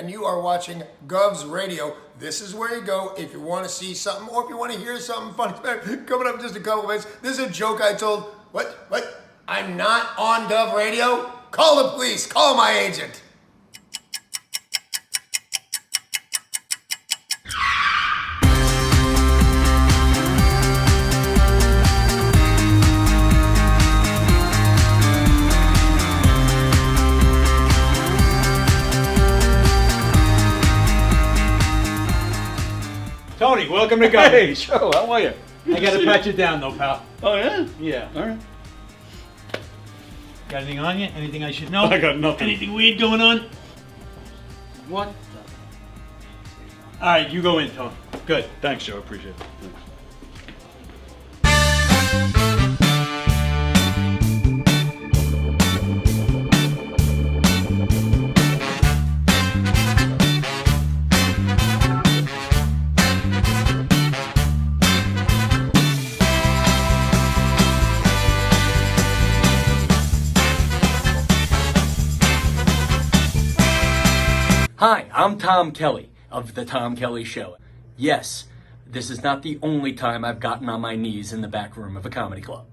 and you are watching Gov's Radio. This is where you go if you want to see something or if you want to hear something funny. Coming up in just a couple minutes. This is a joke I told. What? I'm not on Gov Radio? Call the police. Call my agent. Tony, welcome to Gov. Hey, Joe, how are you? I gotta pat you down though, pal. Oh, yeah? Yeah. All right. Got anything on you? Anything I should know? I got nothing. Anything weird going on? What? Alright, you go in, Tony. Good. Thanks, Joe. Appreciate it. Thanks. Hi, I'm Tom Kelly of The Tom Kelly Show. Yes, this is not the only time I've gotten on my knees in the back room of a comedy club.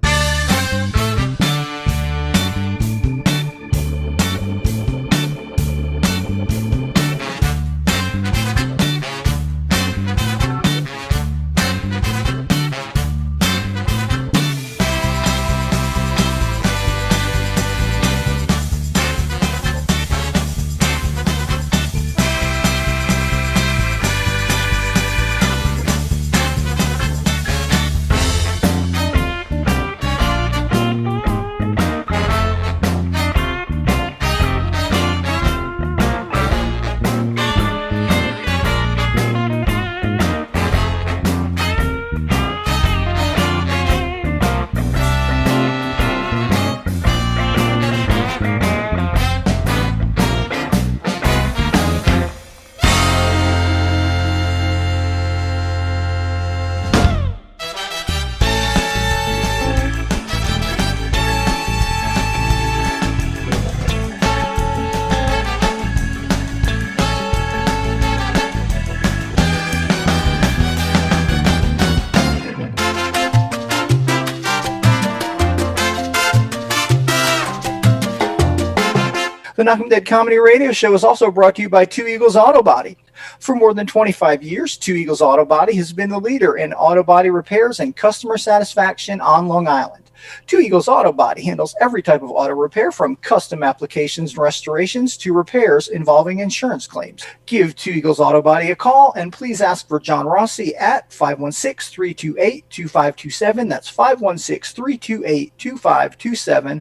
The Knock 'em Dead Comedy Radio Show is also brought to you by Two Eagles Auto Body. For more than 25 years, Two Eagles Auto Body has been the leader in auto body repairs and customer satisfaction on Long Island. Two Eagles Auto Body handles every type of auto repair from custom applications and restorations to repairs involving insurance claims. Give Two Eagles Auto Body a call and please ask for John Rossi at 516-328-2527. That's 516-328-2527.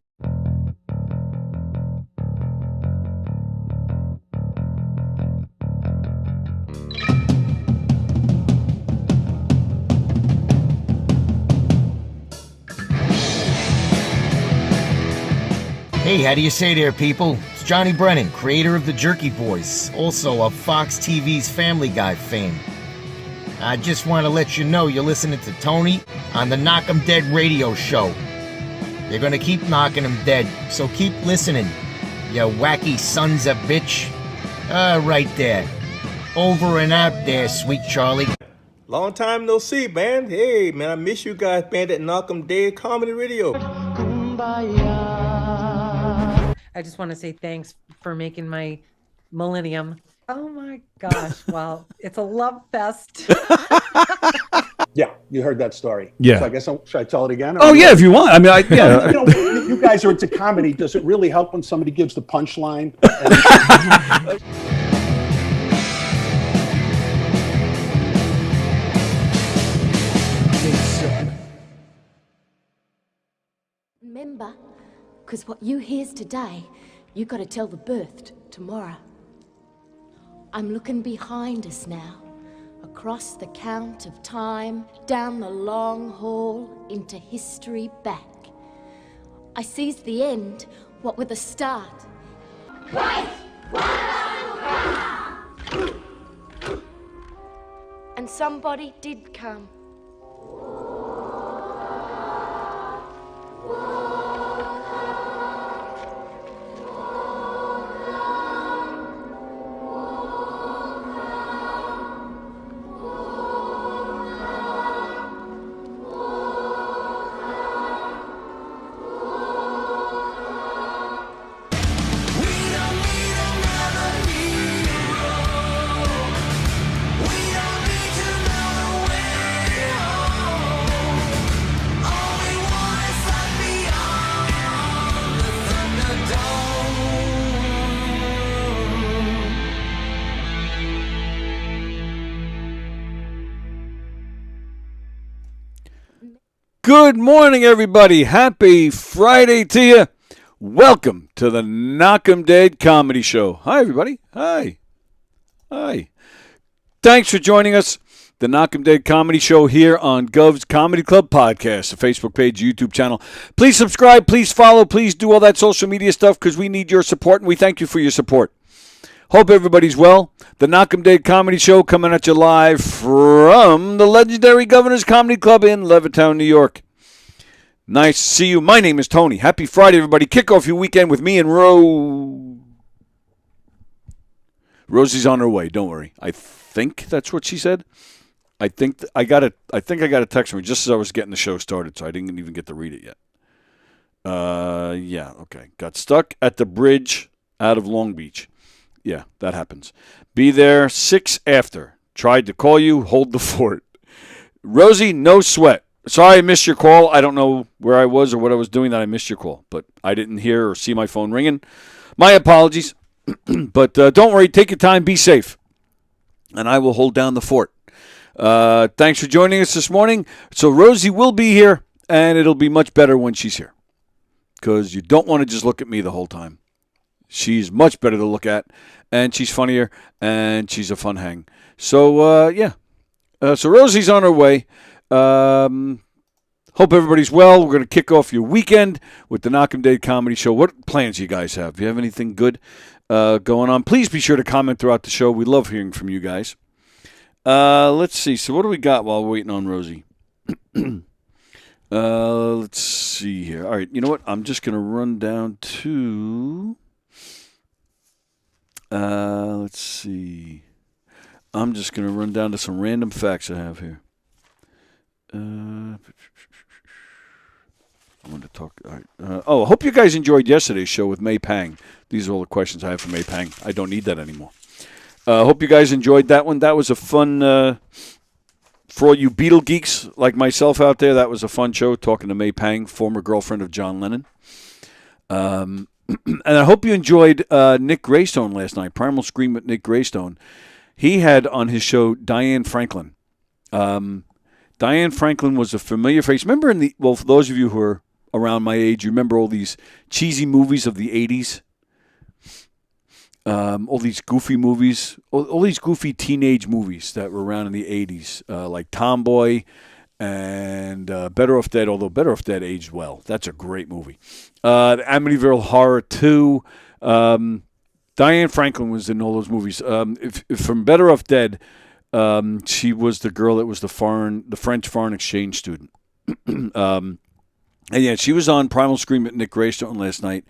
Hey, how do you say there, people? It's Johnny Brennan, creator of the Jerky Boys, also of Fox TV's Family Guy fame. I just want to let you know you're listening to Tony on the Knock 'em Dead radio show. They're gonna keep knocking 'em dead, so keep listening, you wacky sons of bitch. Right there. Over and out there, sweet Charlie. Long time no see, man. Hey, man, I miss you guys, man, at Knock 'em Dead Comedy Radio. I just want to say thanks for making my millennium. Oh my gosh. Well, it's a love fest. Yeah, you heard that story. Yeah. So I guess, should I tell it again? Oh, yeah, if you want. I mean, yeah. You know, you guys are into comedy. Does it really help when somebody gives the punchline? Remember, because what you hears today, you got to tell the birthed tomorrow. I'm looking behind us now, across the count of time, down the long hall, into history back. I sees the end, what with a start. Right! And somebody did come. Good morning, everybody. Happy Friday to you. Welcome to the Knock 'em Dead Comedy Show. Hi, everybody. Hi. Thanks for joining us. The Knock 'em Dead Comedy Show here on Gov's Comedy Club Podcast, the Facebook page, YouTube channel. Please subscribe, please follow, please do all that social media stuff because we need your support, and we thank you for your support. Hope everybody's well. The Knock 'em Dead Comedy Show coming at you live from the legendary Governor's Comedy Club in Levittown, New York. Nice to see you. My name is Tony. Happy Friday, everybody. Kick off your weekend with me and Rosie's on her way. Don't worry. I think that's what she said. I think I got a text from her just as I was getting the show started, so I didn't even get to read it yet. Yeah, okay. Got stuck at the bridge out of Long Beach. Yeah, that happens. Be there 6 after. Tried to call you. Hold the fort. Rosie, no sweat. Sorry I missed your call. I don't know where I was or what I was doing that I missed your call, but I didn't hear or see my phone ringing. My apologies. But don't worry. Take your time. Be safe. And I will hold down the fort. Thanks for joining us this morning. So Rosie will be here, and it'll be much better when she's here because you don't want to just look at me the whole time. She's much better to look at, and she's funnier, and she's a fun hang. So, yeah. So Rosie's on her way. Hope everybody's well. We're going to kick off your weekend with the Knock 'em Dead Comedy Show. What plans do you guys have? Do you have anything good going on? Please be sure to comment throughout the show. We love hearing from you guys. Let's see. So what do we got while we're waiting on Rosie? Let's see here. All right. You know what? I'm just going to run down to... let's see. I'm just going to run down to some random facts I have here. I want to talk. All right. I hope you guys enjoyed yesterday's show with May Pang. These are all the questions I have for May Pang. I don't need that anymore. Hope you guys enjoyed that one. That was a fun, for all you Beatle geeks like myself out there, that was a fun show talking to May Pang, former girlfriend of John Lennon. And I hope you enjoyed Nick Greystone last night, Primal Scream with Nick Greystone. He had on his show Diane Franklin. Diane Franklin was a familiar face. Remember for those of you who are around my age, you remember all these cheesy movies of the 80s? All these goofy movies, all these goofy teenage movies that were around in the 80s, like Tomboy and Better Off Dead, although Better Off Dead aged well. That's a great movie. The Amityville Horror 2. Diane Franklin was in all those movies. If from Better Off Dead, she was the girl that was the French foreign exchange student. And yeah, she was on Primal Scream at Nick Greystone last night.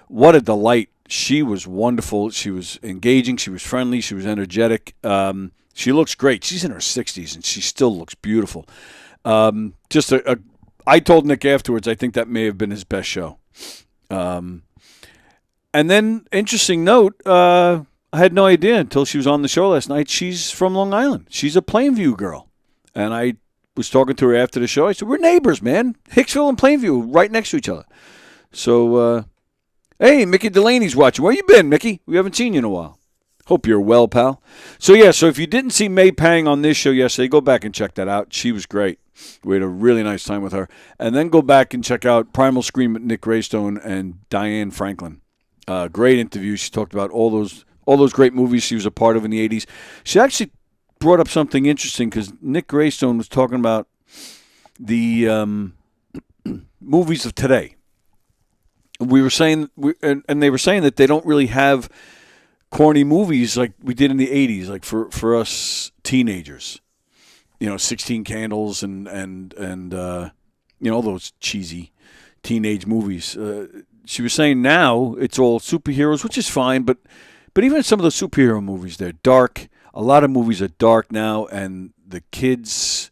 What a delight. She was wonderful. She was engaging. She was friendly. She was energetic. She looks great. She's in her 60s, and she still looks beautiful. I told Nick afterwards, I think that may have been his best show. And then, interesting note, I had no idea until she was on the show last night. She's from Long Island. She's a Plainview girl. And I was talking to her after the show. I said, we're neighbors, man. Hicksville and Plainview, right next to each other. So, hey, Mickey Delaney's watching. Where you been, Mickey? We haven't seen you in a while. Hope you're well, pal. So, yeah, so if you didn't see May Pang on this show yesterday, go back and check that out. She was great. We had a really nice time with her. And then go back and check out Primal Scream with Nick Greystone and Diane Franklin. Great interview. She talked about all those great movies she was a part of in the 80s. She actually brought up something interesting because Nick Greystone was talking about the movies of today. We were saying, and they were saying that they don't really have corny movies like we did in the 80s, like for us teenagers. 16 Candles and all those cheesy teenage movies. She was saying now it's all superheroes, which is fine, but even some of the superhero movies, they're dark. A lot of movies are dark now, and the kids,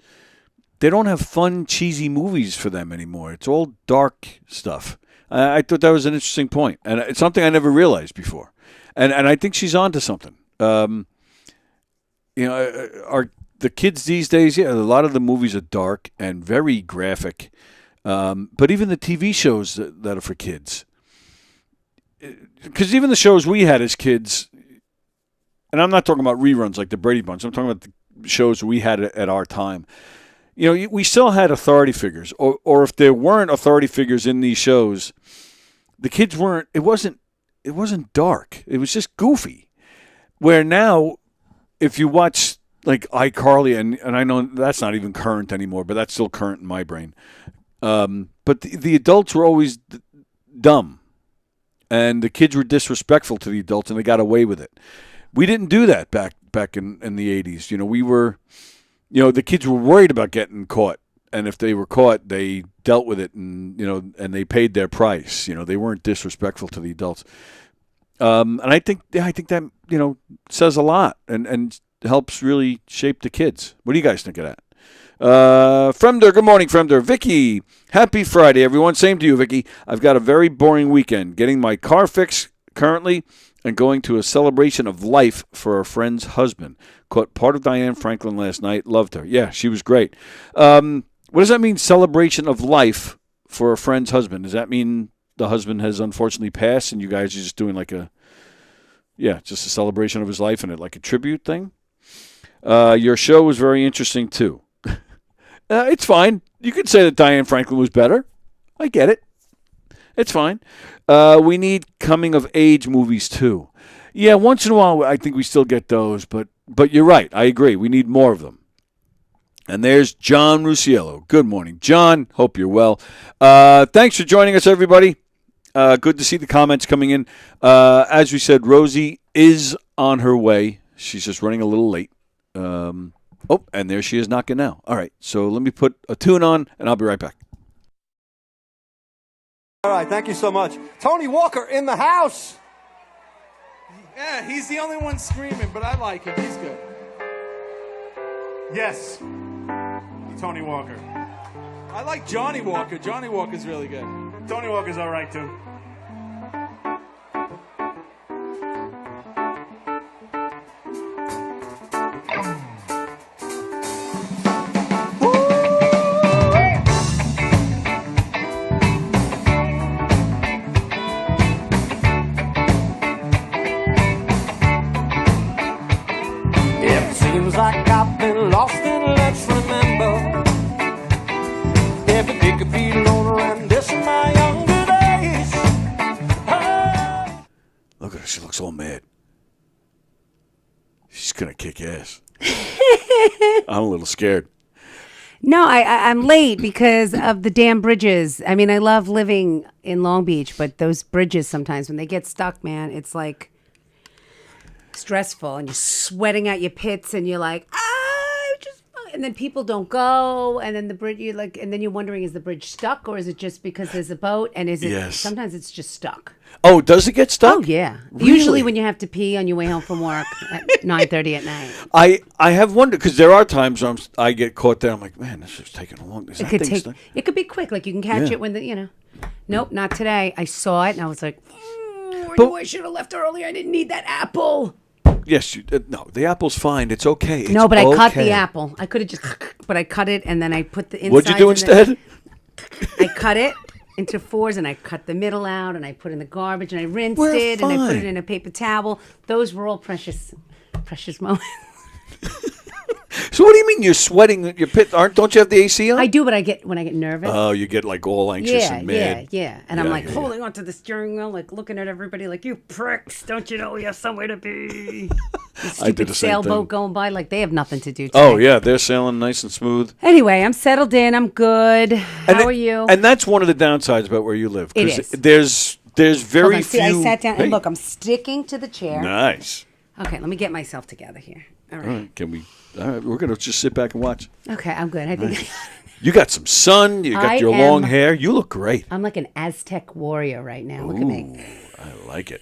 they don't have fun, cheesy movies for them anymore. It's all dark stuff. I thought that was an interesting point, and it's something I never realized before. And I think she's on to something. The kids these days, yeah, a lot of the movies are dark and very graphic. But even the TV shows that are for kids, because even the shows we had as kids, and I'm not talking about reruns like the Brady Bunch. I'm talking about the shows we had at our time. we still had authority figures, or if there weren't authority figures in these shows, the kids weren't. It wasn't dark. It was just goofy. Where now, if you watch like iCarly, and I know that's not even current anymore, but that's still current in my brain. But the adults were always dumb, and the kids were disrespectful to the adults, and they got away with it. We didn't do that back in the 80s. We were, the kids were worried about getting caught, and if they were caught, they dealt with it, and and they paid their price. They weren't disrespectful to the adults. And I think that says a lot, and helps really shape the kids. What do you guys think of that? Fremder, good morning, Fremder. Vicky, happy Friday, everyone. Same to you, Vicky. I've got a very boring weekend. Getting my car fixed currently and going to a celebration of life for a friend's husband. Caught part of Diane Franklin last night. Loved her. Yeah, she was great. What does that mean, celebration of life for a friend's husband? Does that mean the husband has unfortunately passed and you guys are just doing just a celebration of his life and like a tribute thing? Your show was very interesting, too. It's fine. You could say that Diane Franklin was better. I get it. It's fine. We need coming-of-age movies, too. Yeah, once in a while, I think we still get those, but you're right. I agree. We need more of them. And there's John Rusiello. Good morning, John. Hope you're well. Thanks for joining us, everybody. Good to see the comments coming in. As we said, Rosie is on her way. She's just running a little late. And there she is knocking now. All right, so let me put a tune on, and I'll be right back. All right, thank you so much. Tony Walker in the house. Yeah, he's the only one screaming, but I like him. He's good. Yes, Tony Walker. I like Johnny Walker. Johnny Walker's really good. Tony Walker's all right, too. Like I've been lost in let's remember. Every day could be loner and this in my younger days. Oh. Look at her. She looks all mad. She's going to kick ass. I'm a little scared. No, I'm late because of the damn bridges. I mean, I love living in Long Beach, but those bridges sometimes, when they get stuck, man, it's like stressful, and you're sweating out your pits, and you're like, and then people don't go, and then the bridge, and then you're wondering, is the bridge stuck, or is it just because there's a boat, and is it? Yes. Sometimes it's just stuck. Oh, does it get stuck? Oh yeah, Really? Usually when you have to pee on your way home from work at 9:30 at night. I have wondered, because there are times when I get caught there. I'm like, man, this is taking a long. Is It that could thing take. stuck? It could be quick, like you can catch Yeah. it when Nope, not today. I saw it and I was like, I knew I should have left earlier. I didn't need that apple. Yes, no, the apple's fine. It's okay. No, but I cut the okay. apple. I could have just, but I cut it and then I put the inside. What'd you do instead? I cut it into fours and I cut the middle out and I put in the garbage and I rinsed We're it and I put it fine. in a paper towel. Those were all precious moments. So what do you mean you're sweating your pit? Don't you have the AC on? I do, but when I get nervous. Oh, you get like all anxious Yeah, and mad. yeah. And I'm Yeah, like yeah, holding onto the steering wheel, like looking at everybody like, you pricks, don't you know we have somewhere to be? I did the same Sailboat thing. going by, like they have nothing to do today. Oh yeah, they're sailing nice and smooth. Anyway, I'm settled in. I'm good. How are you? And that's one of the downsides about where you live. It 'cause is. There's very Hold on, few. see, I sat down Hey, and look, I'm sticking to the chair. Nice. Okay, let me get myself together here. All All right. right, can we? All right, we're gonna just sit back and watch. Okay, I'm good. I think You got some sun. You got I your long am- hair. You look great. I'm like an Aztec warrior right now. Look at me. I like it.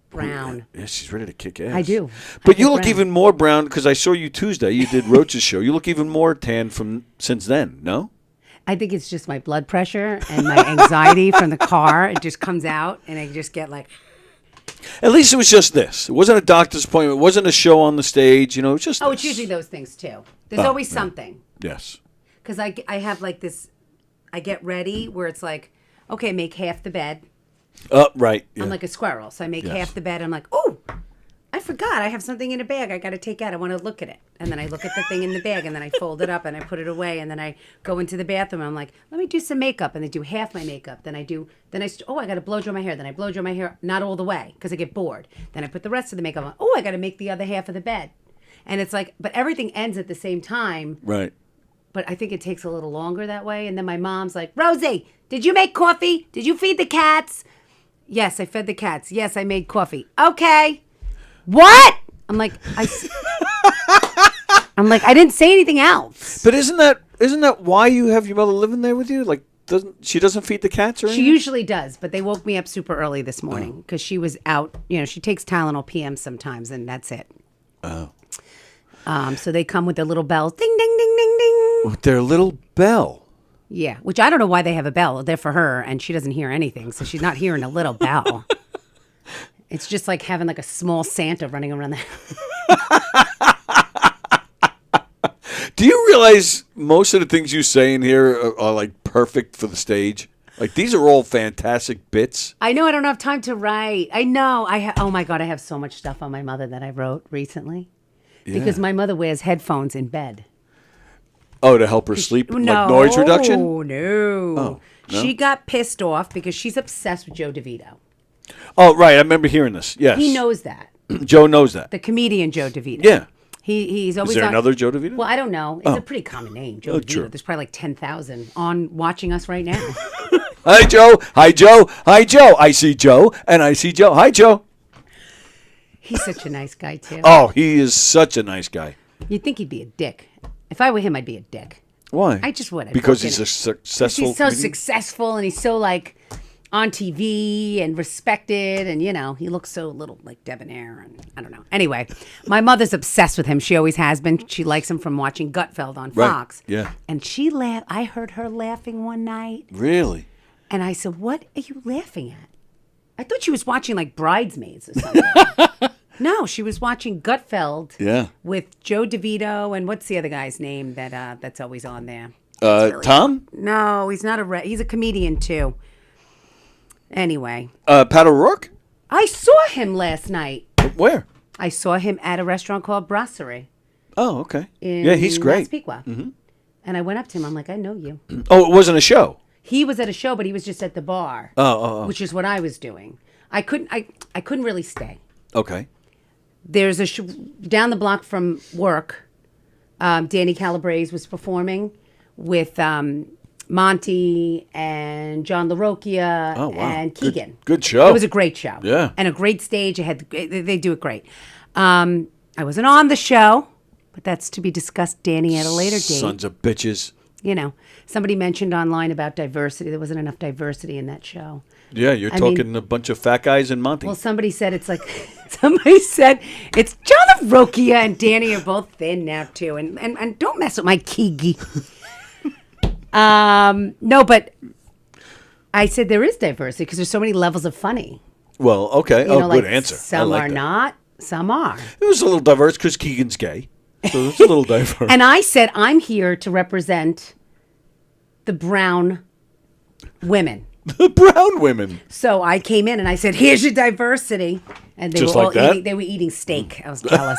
Brown. Yeah, she's ready to kick ass. I do. But I you get look brown. even more brown because I saw you Tuesday. You did Roach's show. You look even more tan from since then. No. I think it's just my blood pressure and my anxiety from the car. It just comes out and I just get like, At least it was just this. It wasn't a doctor's appointment. It wasn't a show on the stage. You know, it's just. oh, this. it's usually those things too. There's Oh, always yeah. something. Yes. Because I have like this, I get ready where it's like, okay, make half the bed. Right. Yeah. I'm like a squirrel. So I make Yes. half the bed. I'm like, oh, I forgot I have something in a bag I got to take out. I want to look at it. And then I look at the thing in the bag and then I fold it up and I put it away. And then I go into the bathroom and I'm like, let me do some makeup. And I do half my makeup. I got to blow dry my hair. Then I blow dry my hair, not all the way because I get bored. Then I put the rest of the makeup on. Oh, I got to make the other half of the bed. And it's like, but everything ends at the same time. Right. But I think it takes a little longer that way. And then my mom's like, Rosie, did you make coffee? Did you feed the cats? Yes, I fed the cats. Yes, I made coffee. Okay. What? I'm like, I didn't say anything else. But isn't that why you have your mother living there with you? Like, doesn't feed the cats or anything? She usually does, but they woke me up super early this morning because she was out. She takes Tylenol PM sometimes, and that's it. Oh. So they come with their little bells, ding, ding, ding, ding, ding. With their little bell. Yeah, which I don't know why they have a bell. They're for her, and she doesn't hear anything, so she's not hearing a little bell. It's just like having like a small Santa running around the Do you realize most of the things you say in here are like perfect for the stage? Like these are all fantastic bits. I know I don't have time to write. I know. Oh my God, I have so much stuff on my mother that I wrote recently. Yeah. Because my mother wears headphones in bed. Oh, to help her sleep? Like noise reduction? No. Oh, no. She got pissed off because she's obsessed with Joe DeVito. Oh, right. I remember hearing this. Yes. He knows that. Joe knows that. The comedian Joe DeVito. Yeah. He's always. Is there another Joe DeVito? Well, I don't know. It's a pretty common name, Joe DeVito. True. There's probably like 10,000 on watching us right now. Hi, Joe. Hi, Joe. Hi, Joe. I see Joe, and I see Joe. Hi, Joe. He's such a nice guy, too. Oh, he is such a nice guy. You'd think he'd be a dick. If I were him, I'd be a dick. Why? I just would. Because he's a successful He's so comedian? successful, and he's so, like, on TV and respected, and, he looks so little, like, debonair, and I don't know. Anyway, my mother's obsessed with him. She always has been. She likes him from watching Gutfeld on Fox. Right. Yeah. And she laughed. I heard her laughing one night. Really? And I said, what are you laughing at? I thought she was watching, like, Bridesmaids or something. No, she was watching Gutfeld with Joe DeVito, and what's the other guy's name that's always on there? Tom? No, he's not he's a comedian, too. Anyway. Pat O'Rourke? I saw him last night. Where? I saw him at a restaurant called Brasserie. Oh, okay. Yeah, he's great. Mm-hmm. And I went up to him. I'm like, I know you. Oh, it wasn't a show? He was at a show, but he was just at the bar. Oh. Which is what I was doing. I couldn't really stay. Okay. There's a down the block from work. Danny Calabrese was performing with Monty and John LaRocchia and Keegan. Good show. It was a great show. Yeah. And a great stage. They do it great. I wasn't on the show, but that's to be discussed, Danny, at a later date. Sons of bitches. Somebody mentioned online about diversity. There wasn't enough diversity in that show. Yeah, you're talking a bunch of fat guys and Monty. Well, somebody said it's John LaRocchia and Danny are both thin now too, and don't mess with my Kiki. No, but I said there is diversity because there's so many levels of funny. Well, okay. Good answer. Some are not, some are. It was a little diverse because Keegan's gay, so it's a little diverse. And I said I'm here to represent the brown women. The brown women. So I came in and I said, "Here's your diversity," and they were eating steak. I was jealous.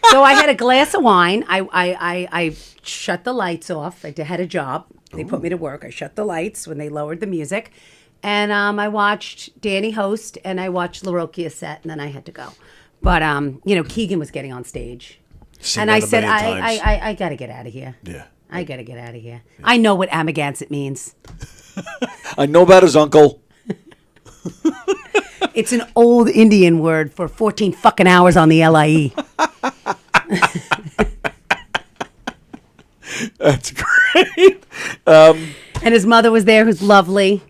So I had a glass of wine. I shut the lights off. I had a job. They put me to work. I shut the lights when they lowered the music, and I watched Danny host and I watched LaRocchia set, and then I had to go. But Keegan was getting on stage, and I said, I got to get out of here. Yeah, I got to get out of here. Yeah. I know what Amagansett means. I know about his uncle. It's an old Indian word for 14 fucking hours on the LIE. That's great. And his mother was there, who's lovely.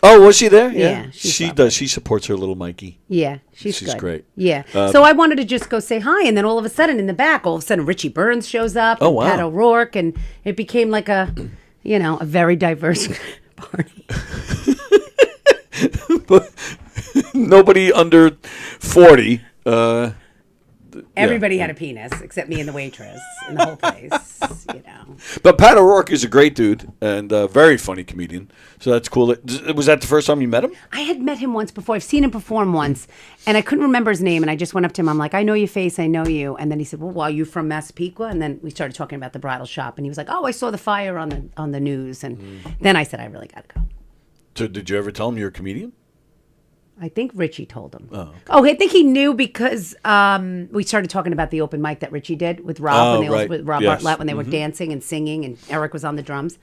Oh, was she there? Yeah, she does. She supports her little Mikey. Yeah, she's good. Great. Yeah. So I wanted to just go say hi, and then all of a sudden, Richie Burns shows up. Oh, wow. Pat O'Rourke, and it became like a very diverse party. But nobody under 40 Everybody had a penis except me and the waitress in the whole place. You know. But Pat O'Rourke is a great dude and a very funny comedian. So that's cool. Was that the first time you met him? I had met him once before. I've seen him perform once, and I couldn't remember his name. And I just went up to him. I'm like, I know your face. I know you. And then he said, well, are you from Massapequa? And then we started talking about the bridal shop. And he was like, oh, I saw the fire on the news. And then I said, I really got to go. So did you ever tell him you're a comedian? I think Richie told him. Oh, okay. I think he knew because we started talking about the open mic that Richie did with Rob with Rob Bartlett when they were dancing and singing, and Eric was on the drums.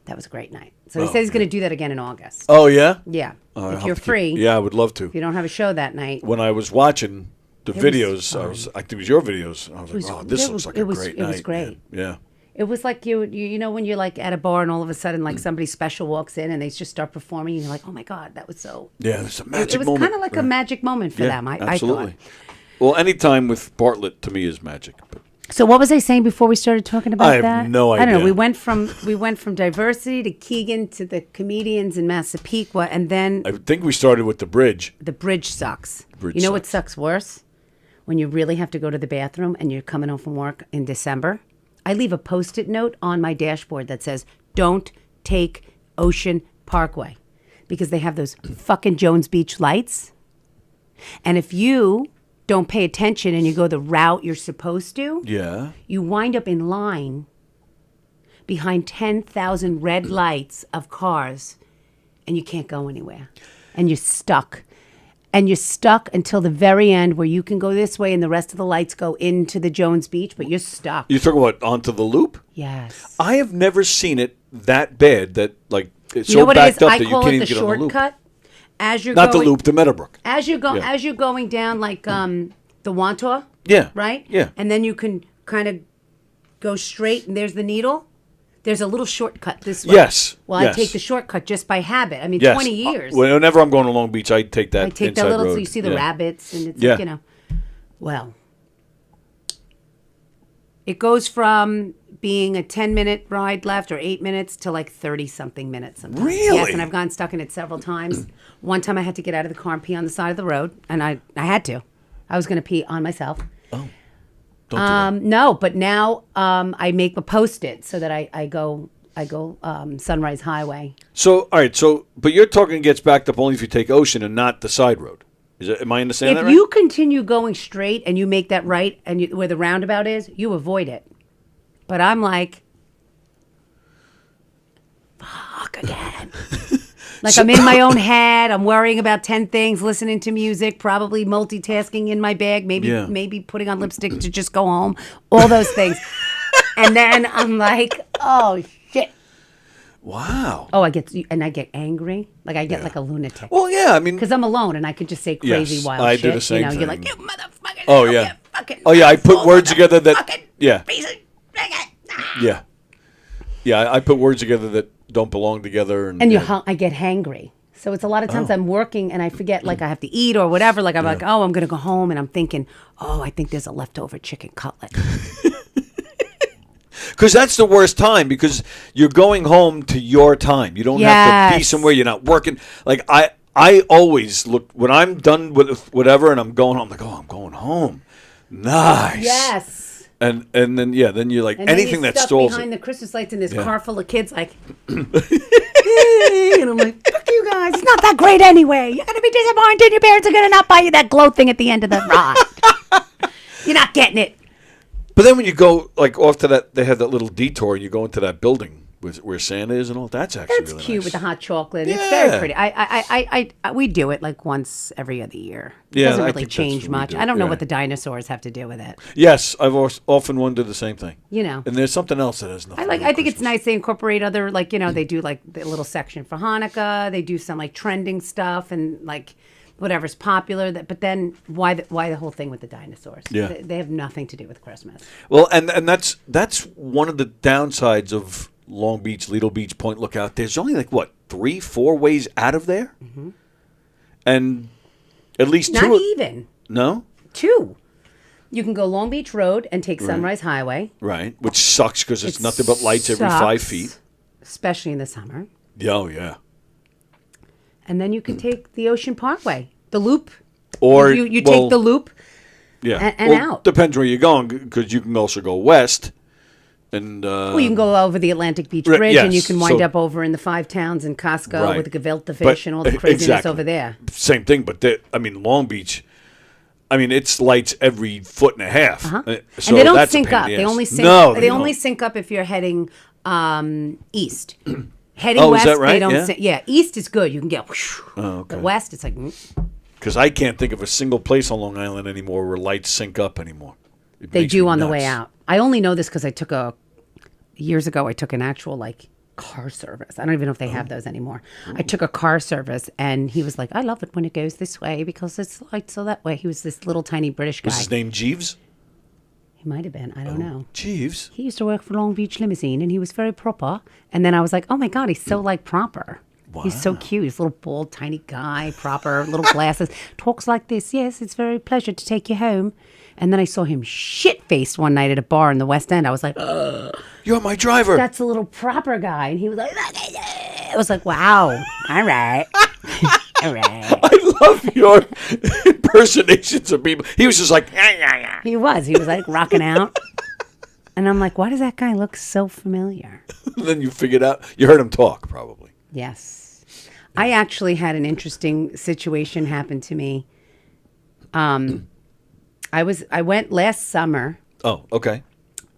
That was a great night. So he said he's going to do that again in August. Oh yeah. Yeah. If you're free. Yeah, I would love to. If you don't have a show that night. When I was watching the videos, I think it was your videos. I was like, oh, this looks like a great night. It was great. Yeah. It was like you know when you're like at a bar and all of a sudden like somebody special walks in and they just start performing and you're like, oh my God, that was so. Yeah, it's a magic moment. It was kind of like a magic moment for them. Absolutely. I thought. Well, any time with Bartlett to me is magic. But. So what was I saying before we started talking about that? I have no idea. I don't know. We went from diversity to Keegan to the comedians in Massapequa, and then I think we started with the bridge. The bridge sucks. Bridge what sucks worse? When you really have to go to the bathroom and you're coming home from work in December. I leave a Post-it note on my dashboard that says, "Don't take Ocean Parkway," because they have those fucking Jones Beach lights, and if you don't pay attention and you go the route you're supposed to, you wind up in line behind 10,000 red lights of cars and you can't go anywhere. And you're stuck. And you're stuck until the very end where you can go this way and the rest of the lights go into the Jones Beach, but you're stuck. You're talking about onto the loop? Yes. I have never seen it that bad that like it's you know so what backed it is? up I that you call can't it even the get on the loop. shortcut. As you're Not going, the loop, the Meadowbrook. As you're going down like the Wantaw. Yeah. Right? Yeah. And then you can kind of go straight and there's the needle. There's a little shortcut this way. Yes. Well, I take the shortcut just by habit. I mean, Yes. 20 years. Whenever I'm going to Long Beach, I take that. I take inside that little road. so you see the rabbits and it's Yeah. like, you know. Well, it goes from being a 10-minute ride left or 8 minutes to like 30-something minutes sometimes. Really? Yes, and I've gotten stuck in it several times. One time I had to get out of the car and pee on the side of the road, and I had to. I was going to pee on myself. Oh. Don't do that. No, but now I make a Post-it so that I go Sunrise Highway. So, all right. So, but you're talking it gets backed up only if you take Ocean and not the side road. Am I understanding that If right? you continue going straight and you make that right and where the roundabout is, you avoid it. But I'm like, fuck again. Like I'm in my own head. I'm worrying about 10 things, listening to music, probably multitasking in my bag, maybe putting on lipstick to just go home, all those things. And then I'm like, oh, shit. Wow. Oh, I get angry. Like I get like a lunatic. Well, yeah, I mean, because I'm alone and I could just say crazy wild I shit. do the same thing. You're like, you motherfucker. Oh yeah. Oh yeah. I put words together that. Yeah. Yeah. Yeah. I put words together that don't belong together. And I get hangry. So it's a lot of times I'm working and I forget like I have to eat or whatever. Like I'm like, oh, I'm gonna go home and I'm thinking, oh, I think there's a leftover chicken cutlet. Because that's the worst time because you're going home to your time. You don't have to be somewhere. You're not working. Like I always look when I'm done with whatever and I'm going home. I'm like, oh, I'm going home. Nice. Yes. And then you're like and anything then that stalls behind it. the Christmas lights in this car full of kids like, and I'm like, fuck you guys. It's not that great anyway. You're gonna be disappointed. Your parents are gonna not buy you that glow thing at the end of the ride. You're not getting it. But then when you go like off to that, they have that little detour, and you go into that building where Santa is and all. That's actually really cute nice. with the hot chocolate. Yeah. It's very pretty. I we do it like once every other year. It doesn't really change much. I don't know what the dinosaurs have to do with it. Yes, I've often wondered the same thing. You know, and there's something else that has nothing. I think it's nice they incorporate other like they do like the little section for Hanukkah. They do some like trending stuff and like. Whatever's popular, but then why the whole thing with the dinosaurs? Yeah. They have nothing to do with Christmas. Well, and that's one of the downsides of Long Beach, Lido Beach, Point Lookout. There's only like what 3-4 ways out of there, and at least not two. Even No, 2. You can go Long Beach Road and take Sunrise Highway, right? Which sucks because it's nothing but lights every 5 feet, especially in the summer. Oh yeah. And then you can take the Ocean Parkway, the loop. Or you take the loop Yeah. and out. Depends where you're going, because you can also go west. And well, you can go over the Atlantic Beach Right, Bridge, and you yes, can wind so- up over in the Five Towns in Costco Right. with the gefilte fish But- and all the craziness exactly. over there. Same thing, but Long Beach, it's lights every foot and a half. Uh-huh. So And they don't that's a sync pain in up. the They ass. only sync. No, they only don't. sync up if you're heading east. Heading Oh, is west, that right? they don't. Yeah? Sync. Yeah, east is good. You can get. Whoosh. Oh, okay. But west, it's like. Because I can't think of a single place on Long Island anymore where lights sync up anymore. It They makes do me on the way nuts. out. I only know this because years ago, I took an actual car service. I don't even know if they have those anymore. I took a car service, and he was like, "I love it when it goes this way because it's lights so that way." He was this little tiny British guy. Was his name Jeeves? He might have been. I don't know. Jeeves. He used to work for Long Beach Limousine, and he was very proper. And then I was like, "Oh my God, he's so proper." He's so cute. He's a little bald, tiny guy, proper, little glasses. Talks like this. Yes, it's very pleasure to take you home. And then I saw him shit-faced one night at a bar in the West End. I was like, ugh. You're my driver. That's a little proper guy. And he was like, I was like, wow. All right. All right. I love your impersonations of people. He was just like, He was like rocking out. And I'm like, why does that guy look so familiar? Then you figured out, you heard him talk probably. Yes. I actually had an interesting situation happen to me. I went last summer. Oh, okay.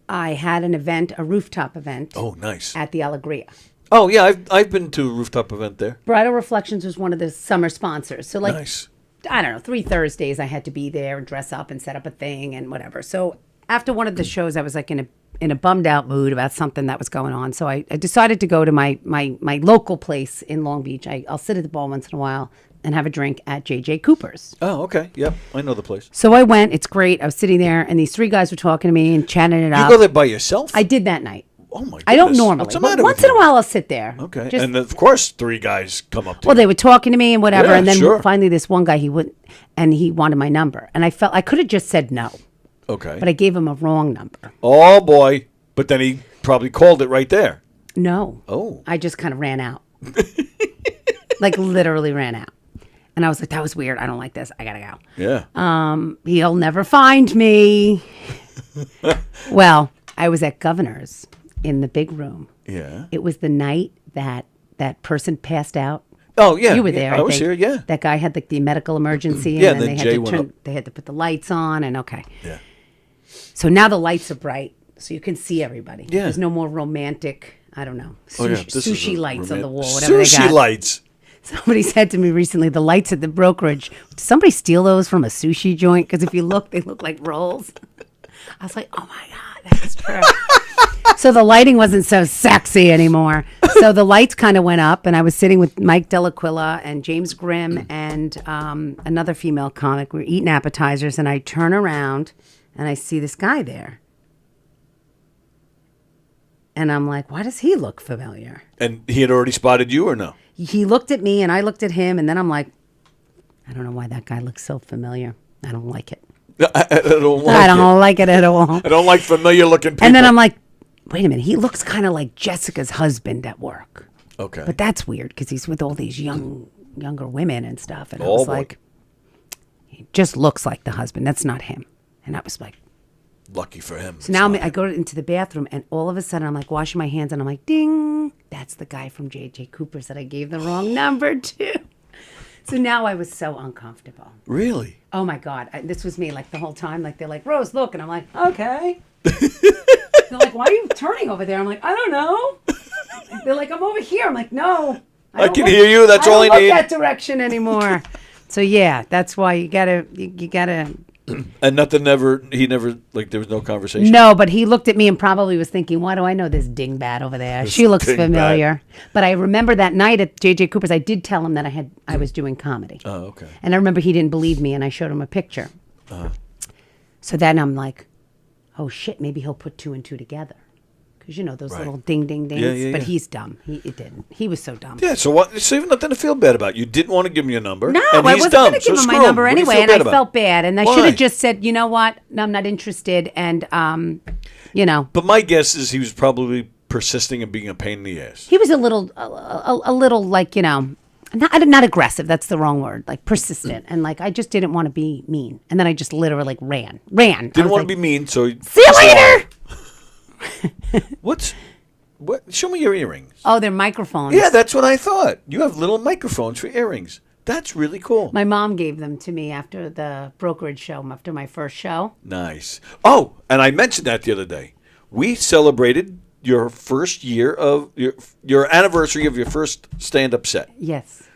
I had an event, a rooftop event. Oh, nice. At the Alegria. Oh, yeah, I've been to a rooftop event there. Bridal Reflections was one of the summer sponsors. So Nice. I don't know, 3 Thursdays I had to be there and dress up and set up a thing and whatever. So after one of the shows, I was in a bummed out mood about something that was going on. So I decided to go to my local place in Long Beach. I'll sit at the bar once in a while and have a drink at J.J. Cooper's. Oh, okay. Yep, I know the place. So I went. It's great. I was sitting there, and these 3 guys were talking to me and chatting it up. You go there by yourself? I did that night. Oh, my goodness. I don't normally. What's the But matter once with in a you? while, I'll sit there. Okay. Just- And of course, 3 guys come up to Well, you. they were talking to me and whatever, Yeah, and then sure. finally this one guy, he wouldn't, and he wanted my number. And I felt I could have just said no, Okay. but I gave him a wrong number. Oh, boy. But then he probably called it right there. No. Oh. I just kind of ran out. Literally ran out. And I was like, that was weird. I don't like this. I gotta go. Yeah. He'll never find me. Well, I was at Governor's in the big room. Yeah. It was the night that person passed out. Oh, yeah. You were Yeah, there. I was think. here, yeah. That guy had the medical emergency, Yeah, and then then they Jay had to went up. they had to put the lights on, and okay. Yeah. So now the lights are bright, so you can see everybody. Yeah. There's no more romantic. I don't know. Oh, yeah. Sushi, This is sushi a lights on the roman- wall, whatever they Sushi got. lights. Somebody said to me recently, the lights at the brokerage, did somebody steal those from a sushi joint? Because if you look, they look like rolls. I was like, oh my God, that's true. So the lighting wasn't so sexy anymore. So the lights kind of went up, and I was sitting with Mike Delaquila and James Grimm and another female comic. We were eating appetizers, and I turn around, and I see this guy there. And I'm like, why does he look familiar? And he had already spotted you or no? He looked at me and I looked at him, and then I'm like, I don't know why that guy looks so familiar. I don't like it. I don't like I don't like it at all. I don't like familiar looking people. And then I'm like, wait a minute. He looks kind of like Jessica's husband at work. Okay. But that's weird because he's with all these younger women and stuff. And I Oh, was boy. like, he just looks like the husband. That's not him. And I was like, Lucky for him. so now I go into the bathroom, and all of a sudden I'm like washing my hands, and I'm like, ding, that's the guy from J.J. Cooper's that I gave the wrong number to. So now I was so uncomfortable. Really? Oh my God. This was me like the whole time. Like they're like, Rose, look. And I'm like, okay. They're like, why are you turning over there? I'm like, I don't know. They're like, I'm over here. I'm like, no. I don't can look- hear you. That's all I don't need. look that direction anymore. So yeah, that's why you gotta. And he never, like, there was no conversation? No, but he looked at me and probably was thinking, why do I know this dingbat over there? This She looks dingbat. familiar. But I remember that night at J.J. Cooper's, I did tell him that I was doing comedy. Oh, okay. And I remember he didn't believe me, and I showed him a picture. Uh-huh. So then I'm like, oh shit, maybe he'll put 2 and 2 together. Because you know those Right. little ding ding dings. Yeah, yeah, but yeah. he's dumb. It didn't. He was so dumb. Yeah, so what? So even nothing to feel bad about. You didn't want to give me your number. No, and I he's wasn't dumb, going to give so him my screw number What do you anyway, feel and I bad about? felt bad. And I Why? should have just said, you know what? No, I'm not interested. And, you know. But my guess is he was probably persisting and being a pain in the ass. He was a little like, you know, not aggressive. That's the wrong word. Like persistent, and like I just didn't want to be mean, and then I just literally like ran. Didn't want to be mean, so see you later. What? Show me your earrings. Oh, they're microphones. Yeah, that's what I thought. You have little microphones for earrings. That's really cool. My mom gave them to me after the brokerage show, after my first show. Nice. Oh, and I mentioned that the other day. We celebrated your first year of your anniversary of your first stand-up set. Yes.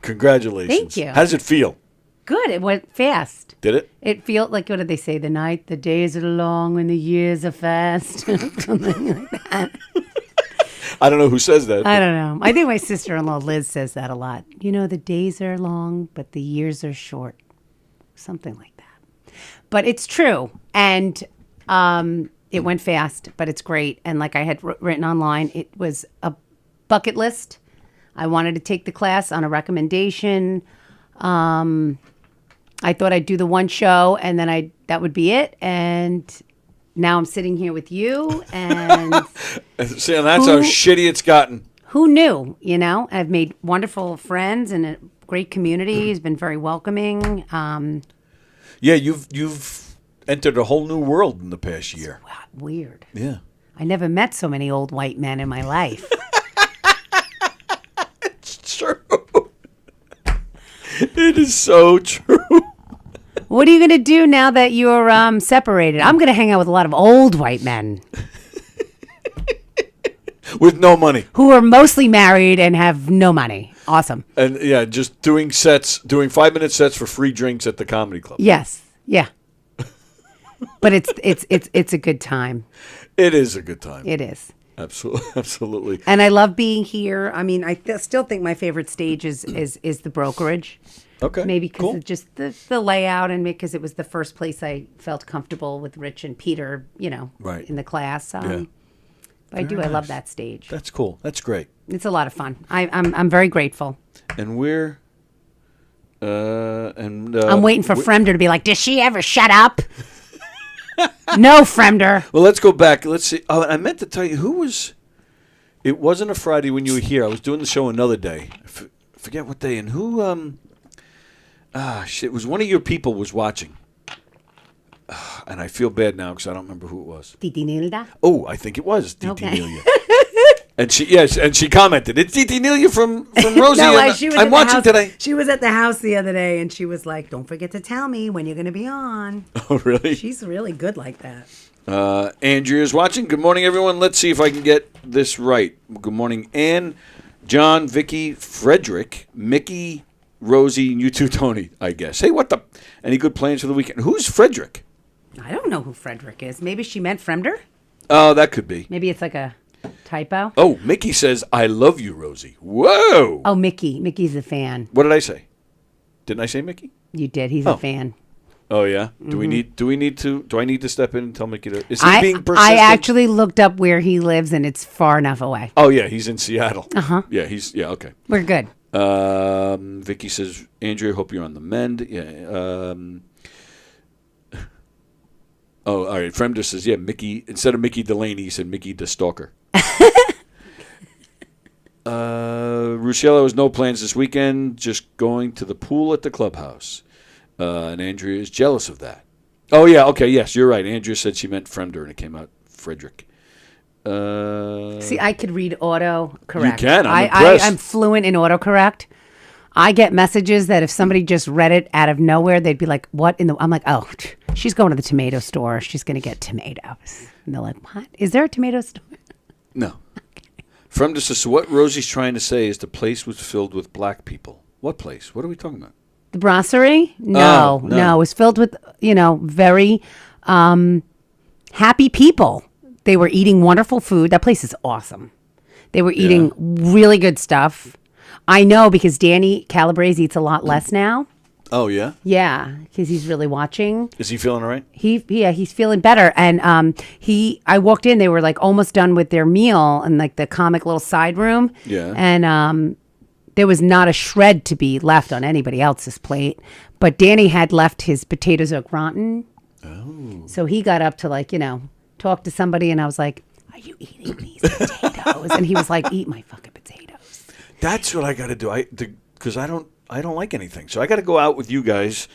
Congratulations. Thank you. How does it feel? Good. It went fast. Did it? It felt like, what did they say? The days are long and the years are fast. Something like that. I don't know who says that. I don't know. I think my sister-in-law Liz says that a lot. You know, the days are long, but the years are short. Something like that. But it's true. And it went fast, but it's great. And like I had written online, it was a bucket list. I wanted to take the class on a recommendation. I thought I'd do the one show and then that would be it. And now I'm sitting here with you and see, and that's how shitty it's gotten. Who knew, you know? I've made wonderful friends and a great community. It's been very welcoming. Yeah, you've entered a whole new world in the past year. Weird. Yeah. I never met so many old white men in my life. It's true. It is so true. What are you going to do now that you're separated? I'm going to hang out with a lot of old white men. With no money. Who are mostly married and have no money. Awesome. And yeah, just doing 5-minute sets for free drinks at the comedy club. Yes. Yeah. But it's a good time. It is a good time. It is. Absolutely. And I love being here. I mean, I still think my favorite stage is the brokerage. Okay. Maybe because of just the layout and because it was the first place I felt comfortable with Rich and Peter, you know, right. in the class. Yeah. But I love that stage. That's cool. That's great. It's a lot of fun. I'm very grateful. And we're I'm waiting for Fremder to be like, does she ever shut up? No, Fremder. Well, let's go back. Let's see. Oh, I meant to tell you it wasn't a Friday when you were here. I was doing the show another day. I forget what day and who. It was one of your people was watching. And I feel bad now because I don't remember who it was. Titi Nilda? Oh, I think it was Titi Okay. Nelia. And she commented, "It's Titi Nelia from Rosie." No, she was I'm at the watching house, today. She was at the house the other day, and she was like, "Don't forget to tell me when you're going to be on." Oh, really? She's really good like that. Andrea's watching. Good morning, everyone. Let's see if I can get this right. Good morning, Ann, John, Vicky, Frederick, Mickey, Rosie, and you too, Tony, I guess. Hey, what the? Any good plans for the weekend? Who's Frederick? I don't know who Frederick is. Maybe she meant Fremder? Oh, that could be. Maybe it's like a typo. Oh, Mickey says, "I love you, Rosie." Whoa. Oh, Mickey. Mickey's a fan. What did I say? Didn't I say Mickey? You did. He's a fan. Oh yeah. Do I need to step in and tell Mickey to? Is he being persistent? I actually looked up where he lives, and it's far enough away. Oh yeah, he's in Seattle. Yeah, okay. We're good. Vicky says, "Andrea, hope you're on the mend." Yeah. Oh, all right. Fremder says, "Yeah, Mickey." Instead of Mickey Delaney, he said Mickey DeStalker. Ruscello has no plans this weekend. Just going to the pool at the clubhouse. And Andrea is jealous of that. Oh yeah. Okay. Yes, you're right. Andrea said she meant Fremder, and it came out Frederick. See, I could read autocorrect. You can. I'm impressed. I'm fluent in autocorrect. I get messages that if somebody just read it out of nowhere, they'd be like, "What in the?" I'm like, "Oh, she's going to the tomato store. She's going to get tomatoes." And they're like, "What? Is there a tomato store?" No. Fremder says, "So what Rosie's trying to say is the place was filled with black people." What place? What are we talking about? The brasserie? No. It was filled with, very happy people. They were eating wonderful food. That place is awesome. They were eating really good stuff. I know because Danny Calabrese eats a lot less now. Oh, yeah? Yeah, because he's really watching. Is he feeling all right? He's feeling better. And I walked in, they were like almost done with their meal in like the comic little side room. Yeah. And there was not a shred to be left on anybody else's plate. But Danny had left his potatoes au gratin. Oh. So he got up to talk to somebody, and I was like, "Are you eating these potatoes?" And he was like, "Eat my fucking potatoes." That's what I got to do. Because I don't like anything. So I got to go out with you guys,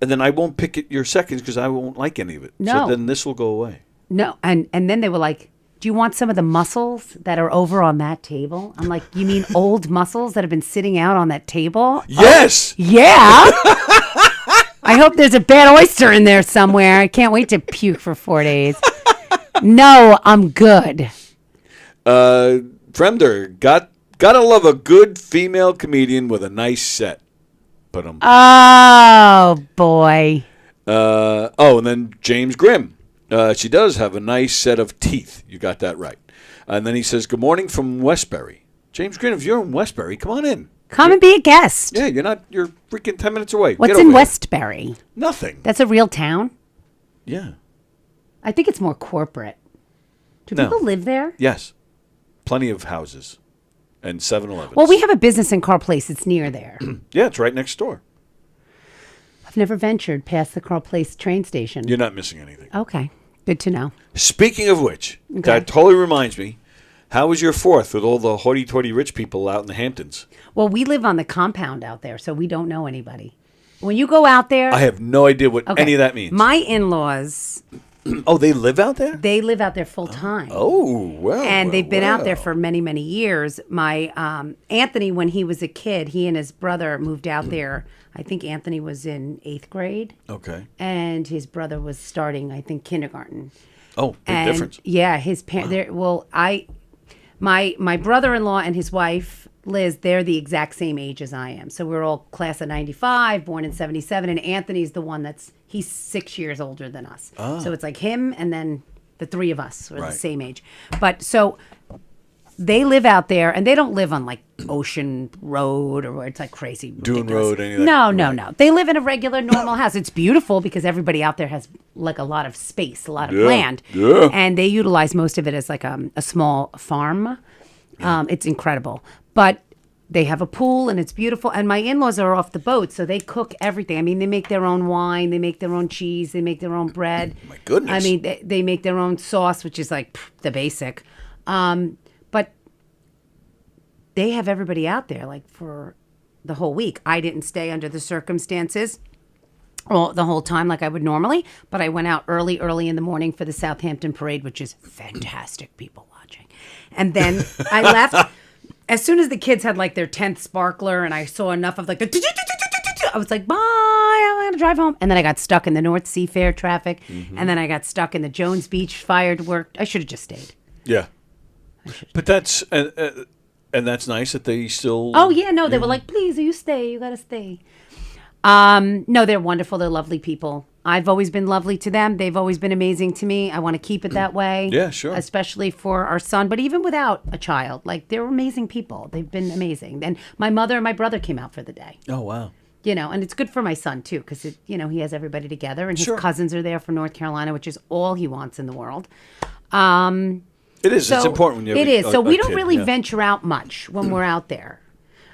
and then I won't pick your seconds because I won't like any of it. No. So then this will go away. No, and then they were like, do you want some of the mussels that are over on that table? I'm like, you mean old mussels that have been sitting out on that table? Yes. Yeah. I hope there's a bad oyster in there somewhere. I can't wait to puke for 4 days. No, I'm good. Fremder, gotta love a good female comedian with a nice set. Oh, boy. And then James Grimm. She does have a nice set of teeth. You got that right. And then he says, good morning from Westbury. James Grimm, if you're in Westbury, come on in. Come and be a guest. Yeah, you're freaking 10 minutes away. What's Get in over here. Westbury? Nothing. That's a real town? Yeah. I think it's more corporate. Do No. people live there? Yes. Plenty of houses and 7-Elevens. Well, we have a business and car place. It's near there. Yeah, it's right next door. I've never ventured past the Carl Place train station. You're not missing anything. Okay. Good to know. Speaking of which, Okay. that totally reminds me, how was your 4th with all the hoity-toity rich people out in the Hamptons? Well, we live on the compound out there, so we don't know anybody. When you go out there... I have no idea what Okay. any of that means. My in-laws... Oh, they live out there? They live out there full time. Oh, well. And they've been out there well. for many, many years. My Anthony, when he was a kid, he and his brother moved out there. I think Anthony was in 8th grade. Okay. And his brother was starting, I think, kindergarten. Oh, big difference. Yeah, his parents. Well, my brother-in-law and his wife Liz, they're the exact same age as I am. So we're all class of 95, born in 77, and Anthony's the one he's 6 years older than us. Oh. So it's like him and then the three of us are Right. the same age. But so they live out there, and they don't live on like Ocean Road or where it's like crazy. Dune ridiculous. Road, any of that? No. They live in a regular, normal house. It's beautiful because everybody out there has like a lot of space, a lot of land. Yeah. And they utilize most of it as like a small farm. It's incredible. But they have a pool and it's beautiful. And my in-laws are off the boat, so they cook everything. I mean, they make their own wine, they make their own cheese, they make their own bread. My goodness. I mean, they make their own sauce, which is like the basic. But they have everybody out there like for the whole week. I didn't stay under the circumstances the whole time like I would normally, but I went out early in the morning for the Southampton parade, which is fantastic, people watching. And then I left as soon as the kids had like their 10th sparkler and I saw enough of like I was like, bye, I'm going to drive home. And then I got stuck in the North Sea Fair traffic. Mm-hmm. And then I got stuck in the Jones Beach firework. I should have just stayed. Yeah. But that's and that's nice that they still. Oh yeah, no, they were like, please, you stay. You gotta stay. No, they're wonderful. They're lovely people. I've always been lovely to them. They've always been amazing to me. I want to keep it that way. Yeah, sure. Especially for our son, but even without a child, like they're amazing people. They've been amazing. And my mother and my brother came out for the day. Oh wow. You know, and it's good for my son too, because he has everybody together, and his Sure. cousins are there from North Carolina, which is all he wants in the world. It is. It's important when you have It is. a So we don't kid, really yeah. venture out much when we're out there.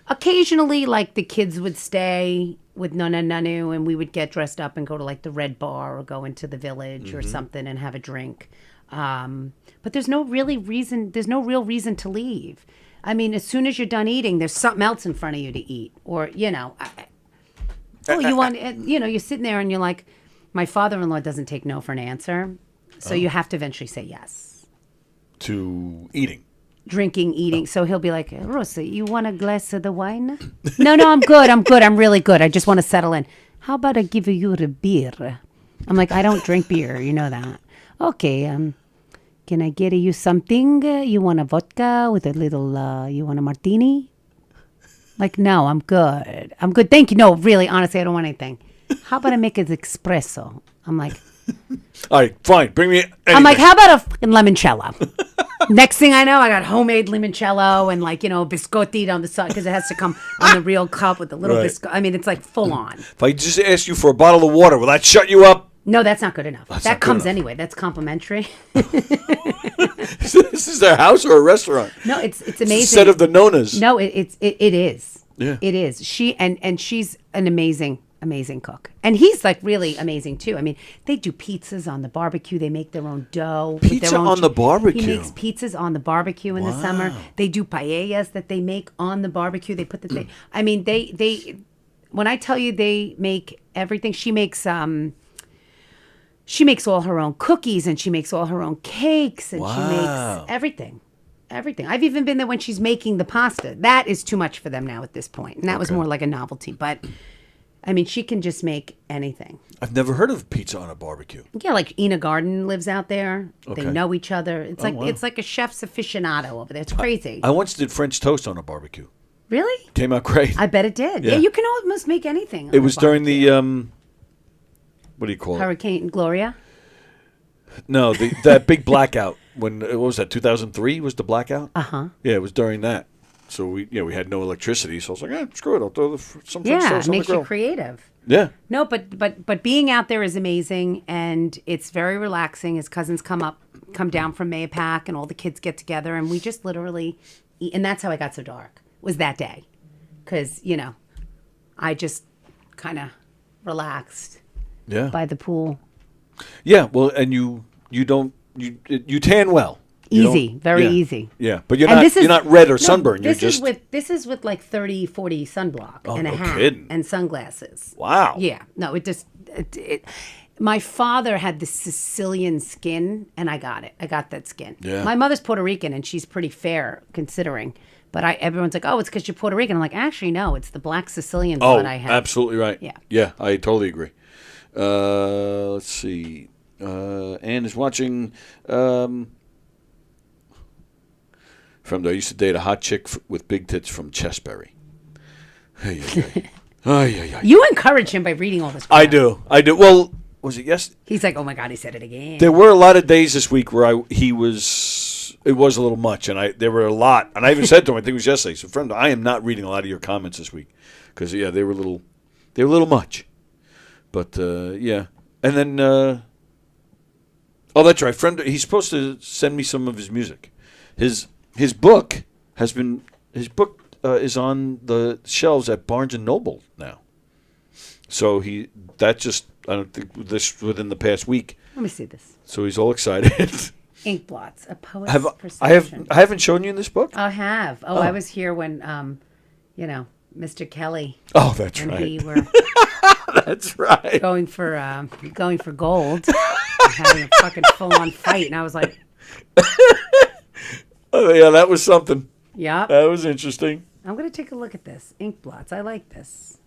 Occasionally, like the kids would stay with Nana Nanu, and we would get dressed up and go to like the Red Bar or go into the Village or something and have a drink. But there's no real reason to leave. I mean, as soon as you're done eating, there's something else in front of you to eat, or you're sitting there and you're like, my father-in-law doesn't take no for an answer, so you have to eventually say yes. To eating. Drinking, eating. So he'll be like, Rosie, you want a glass of the wine? No, I'm good. I'm really good. I just want to settle in. How about I give you a beer? I'm like, I don't drink beer. You know that. Okay. Can I get you something? You want a vodka with a little, you want a martini? Like, no, I'm good. I'm good. Thank you. No, really, honestly, I don't want anything. How about I make it espresso? I'm like, All right, fine. Bring me. Anything. I'm like, how about a fucking limoncello? Next thing I know, I got homemade limoncello and biscotti on the side because it has to come on the real cup with the little Right. biscotti. I mean, it's like full on. If I just ask you for a bottle of water, will that shut you up? No, that's not good enough. That's that not good comes enough. anyway. That's complimentary. This is their house or a restaurant? No, it's amazing. It's a set of the Nonas. No, it is. Yeah. It is. She and she's an amazing amazing cook. And he's like really amazing too. I mean, they do pizzas on the barbecue. They make their own dough. with Pizza their own on the barbecue? He makes pizzas on the barbecue in the summer. They do paellas that they make on the barbecue. They put the thing. I mean, they when I tell you they make everything, she makes all her own cookies and she makes all her own cakes and she makes everything. Everything. I've even been there when she's making the pasta. That is too much for them now at this point. And that was more like a novelty. But, I mean, she can just make anything. I've never heard of pizza on a barbecue. Yeah, like Ina Garden lives out there. Okay. They know each other. It's wow. it's like a chef's aficionado over there. It's crazy. I once did French toast on a barbecue. Really? Came out great. I bet it did. Yeah, you can almost make anything. It was during the, what do you call it? Hurricane Gloria? No, that big blackout. What was that, 2003 was the blackout? Uh-huh. Yeah, it was during that. So we had no electricity. So I was like, screw it, I'll throw some French Yeah, toast it on the makes grill. you creative. Yeah. No, but being out there is amazing, and it's very relaxing. His cousins come down from Mayapack, and all the kids get together, and we just literally eat. And that's how I got so dark, was that day. Because, I just kind of relaxed by the pool. Yeah, well, and you tan well. Easy, very easy. Yeah, but you're not red or sunburned. This is with like 30, 40 sunblock and a hat and sunglasses. Wow. Yeah. No, my father had the Sicilian skin, and I got it. I got that skin. Yeah. My mother's Puerto Rican, and she's pretty fair considering. But everyone's like, oh, it's because you're Puerto Rican. I'm like, actually, no, it's the black Sicilian blood I have. Absolutely right. Yeah. Yeah, I totally agree. Let's see. Anne is watching. I used to date a hot chick with big tits from Chesbury. You encourage him by reading all this crap. I do. Well, was it yes? He's like, oh my God, he said it again. There were a lot of days this week where it was a little much, and there were a lot, and I even said to him, I think it was yesterday, so friend, I am not reading a lot of your comments this week because they were a little much, but yeah, and then oh, that's right, friend, he's supposed to send me some of his music. His book is on the shelves at Barnes and Noble now. So I don't think this within the past week. Let me see this. So he's all excited. Ink blots, a poet's perception. I haven't shown you this book? I have. I was here when Mr. Kelly. Oh, that's and right. He were that's right. Going for gold. Having a fucking full on fight, and I was like, oh yeah, that was something. Yeah. That was interesting. I'm gonna take a look at this. Ink blots. I like this.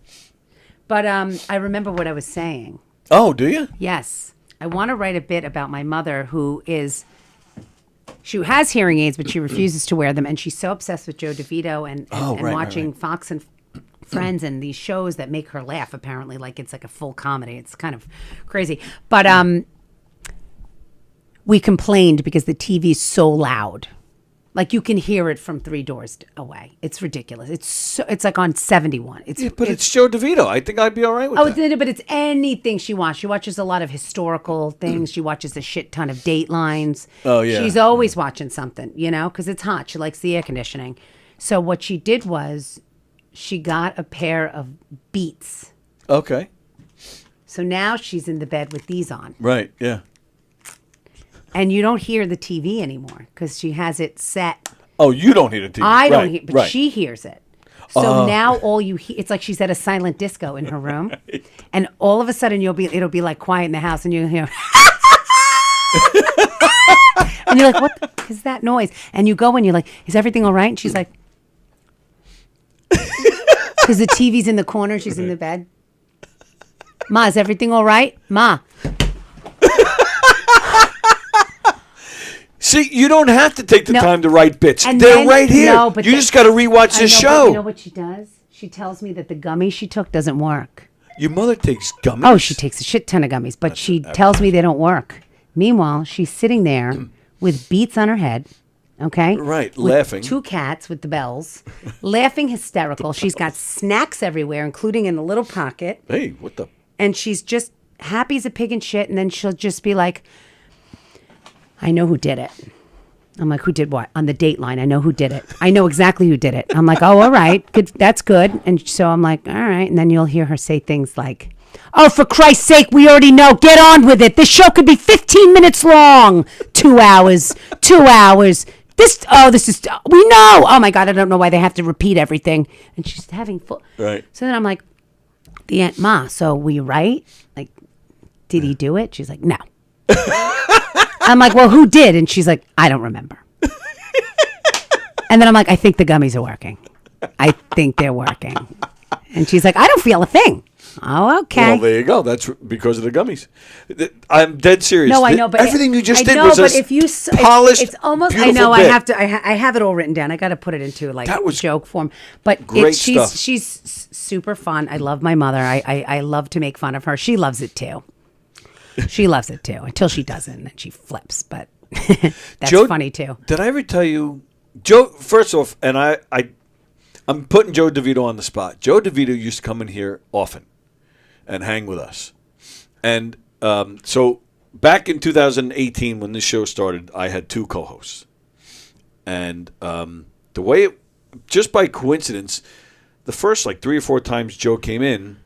But I remember what I was saying. Oh, do you? Yes. I want to write a bit about my mother she has hearing aids, but she refuses to wear them, and she's so obsessed with Joe DeVito and watching Fox and Friends and these shows that make her laugh, apparently, like it's like a full comedy. It's kind of crazy. But we complained because the TV's so loud. Like you can hear it from 3 doors away. It's ridiculous. It's like on 71. It's Joe DeVito. I think I'd be all right with that. But it's anything she watches. She watches a lot of historical things. She watches a shit ton of Datelines. Oh yeah. She's always watching something, because it's hot. She likes the air conditioning. So what she did was she got a pair of Beats. Okay. So now she's in the bed with these on. Right. Yeah. And you don't hear the TV anymore because she has it set. Oh, you don't hear the TV. I don't hear, but she hears it. So now all you hear, it's like she's at a silent disco in her room, and all of a sudden it'll be like quiet in the house, and you'll hear, and you're like, what the fuck is that noise? And you go and you're like, is everything all right? And she's like, because the TV's in the corner, she's in the bed. Ma, is everything all right? Ma. See, you don't have to take the time to write bits. They're right here. No, but you just got to rewatch this show. You know what she does? She tells me that the gummies she took doesn't work. Your mother takes gummies? Oh, she takes a shit ton of gummies, but she tells me they don't work. Meanwhile, she's sitting there with Beats on her head, okay? Right, with laughing. 2 cats with the bells, laughing hysterical. She's got snacks everywhere, including in the little pocket. Hey, what the? And she's just happy as a pig in shit, and then she'll just be like, I know who did it. I'm like, who did what? On the Dateline, I know who did it. I know exactly who did it. I'm like, oh, all right, good, that's good. And so I'm like, all right. And then you'll hear her say things like, oh, for Christ's sake, we already know. Get on with it. This show could be 15 minutes long. 2 hours. 2 hours. This is, we know. Oh my God, I don't know why they have to repeat everything. And she's having full. Right. So then I'm like, the Aunt Ma, so were you right? Like, did he do it? She's like, no. I'm like, well, who did? And she's like, I don't remember. And then I'm like, I think the gummies are working. I think they're working. And she's like, I don't feel a thing. Oh, okay. Well, there you go. That's because of the gummies. I'm dead serious. No, I know, but everything you just I did know, was but a if you polished, it's almost. I beautiful know. bit. I have to. I have it all written down. I got to put it into like That was joke form. But great she's stuff. she's super fun. I love my mother. I love to make fun of her. She loves it too. She loves it too until she doesn't and she flips. But that's Joe, funny too. Did I ever tell you, Joe? First off, and I'm putting Joe DeVito on the spot. Joe DeVito used to come in here often and hang with us. And so back in 2018, when this show started, I had 2 co-hosts. And the way, just by coincidence, the first like 3 or 4 times Joe came in,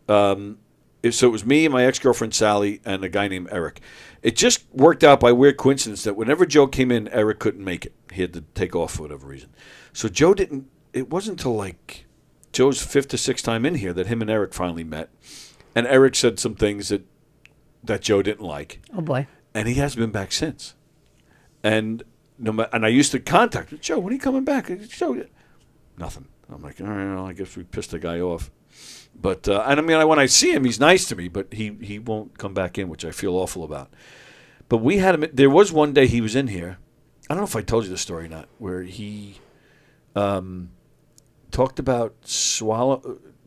so it was me and my ex-girlfriend Sally and a guy named Eric. It just worked out by weird coincidence that whenever Joe came in, Eric couldn't make it. He had to take off for whatever reason. So Joe didn't, it wasn't until like Joe's 5th or 6th time in here that him and Eric finally met. And Eric said some things that Joe didn't like. Oh boy. And he hasn't been back since. And I used to contact him, Joe, when are you coming back? Joe, nothing. I'm like, all right, well, I guess we pissed the guy off. But and I mean, when I see him, he's nice to me, but he won't come back in, which I feel awful about. But we had him. There was one day he was in here. I don't know if I told you the story or not, where he talked about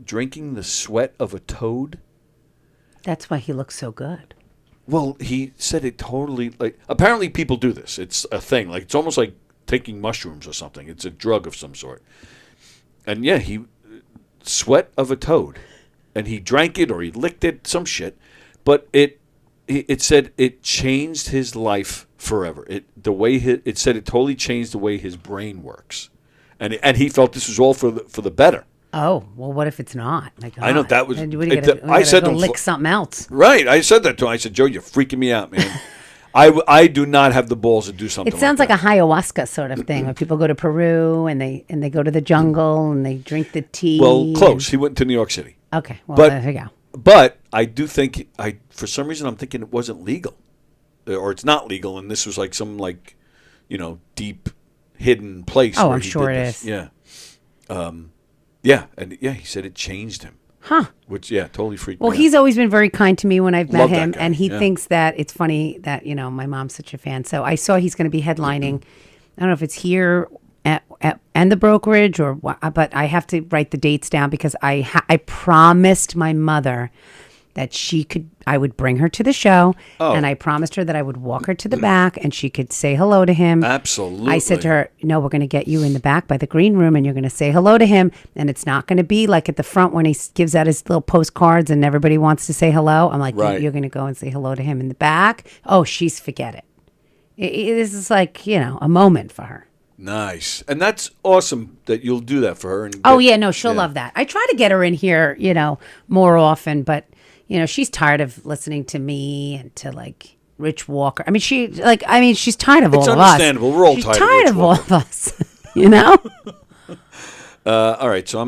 drinking the sweat of a toad. That's why he looks so good. Well, he said it totally, like, apparently people do this. It's a thing. Like, it's almost like taking mushrooms or something. It's a drug of some sort. And yeah, sweat of a toad. And he drank it or he licked it, some shit. But it said it changed his life forever. It said it totally changed the way his brain works. And he felt this was all for the better. Oh, well, what if it's not? Like, I know that was. I said to him, lick something else. Right, I said that to him. I said, Joe, you're freaking me out, man. I do not have the balls to do something. It sounds like a ayahuasca sort of thing, where people go to Peru and they go to the jungle and they drink the tea. Well, close. He went to New York City. Okay, well, but, there you go. But I do think for some reason I'm thinking it wasn't legal, or it's not legal, and this was like some deep hidden place. Oh, where I'm he sure did it this. is. Yeah. Yeah, and he said it changed him. Huh. Which, totally freaked me Well, out. he's always been very kind to me when I've met Love that him, guy, and he yeah. thinks that it's funny that, my mom's such a fan. So I saw he's going to be headlining. I don't know if it's here and the brokerage or what, but I have to write the dates down because I promised my mother that I would bring her to the show, and I promised her that I would walk her to the back and she could say hello to him. Absolutely. I said to her, no, we're going to get you in the back by the green room and you're going to say hello to him, and it's not going to be like at the front when he gives out his little postcards and everybody wants to say hello. I'm like, Right. You're going to go and say hello to him in the back? Oh, forget it. This is like, a moment for her. Nice. And that's awesome that you'll do that for her. And She'll love that. I try to get her in here, more often, but she's tired of listening to me and to like Rich Walker. I mean, she's tired of all of us. It's understandable. We're all she's tired tired of all of us. All right. So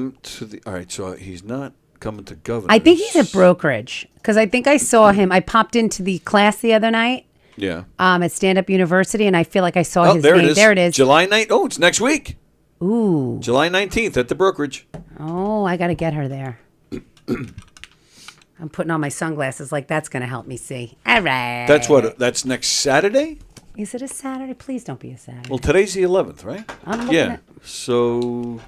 all right. So he's not coming to governor. I think he's at brokerage because I think I saw him. I popped into the class the other night. Yeah. At Stand Up University, and I feel like I saw his there name. It is. There it is. July 9th. Oh, it's next week. Ooh. July 19th at the brokerage. Oh, I got to get her there. I'm putting on my sunglasses like that's going to help me see. All right. That's next Saturday? Is it a Saturday? Please don't be a Saturday. Well, today's the 11th, right? I'm looking at... So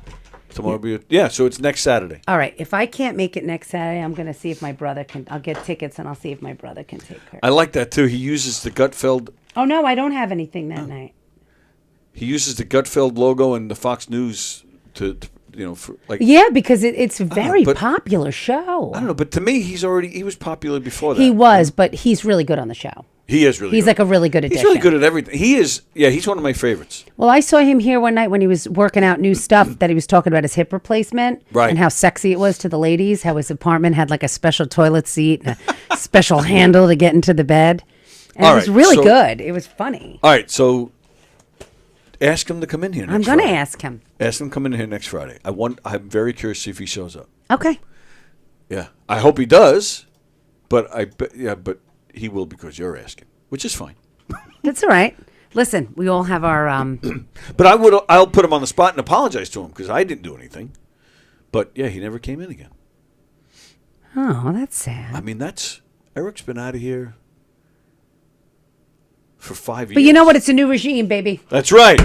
tomorrow will be... so it's next Saturday. All right. If I can't make it next Saturday, I'm going to see if my brother can... I'll get tickets and I'll see if my brother can take her. I like that, too. He uses the Gutfeld... Oh, no, I don't have anything that night. He uses the Gutfeld logo and the Fox News to Yeah, because it's a very popular show. I don't know, but to me, he was popular before that. He was, but he's really good on the show. He is really He's good. like a really good addition. He's really good at everything. He is, yeah, he's one of my favorites. Well, I saw him here one night when he was working out new stuff that he was talking about his hip replacement. Right. And how sexy it was to the ladies, how his apartment had like a special toilet seat and a special handle to get into the bed. And All it was right, really so- good. It was funny. All right, so ask him to come in here next I'm going to Friday. ask him. Ask him to come in here next Friday. I'm very curious to see if he shows up. Okay. Yeah. I hope he does, but but he will because you're asking, which is fine. That's all right. Listen, we all have our But I'll put him on the spot and apologize to him because I didn't do anything. But yeah, he never came in again. Oh, that's sad. I mean, Eric's been out of here for 5 years. But you know what? It's a new regime, baby. That's right.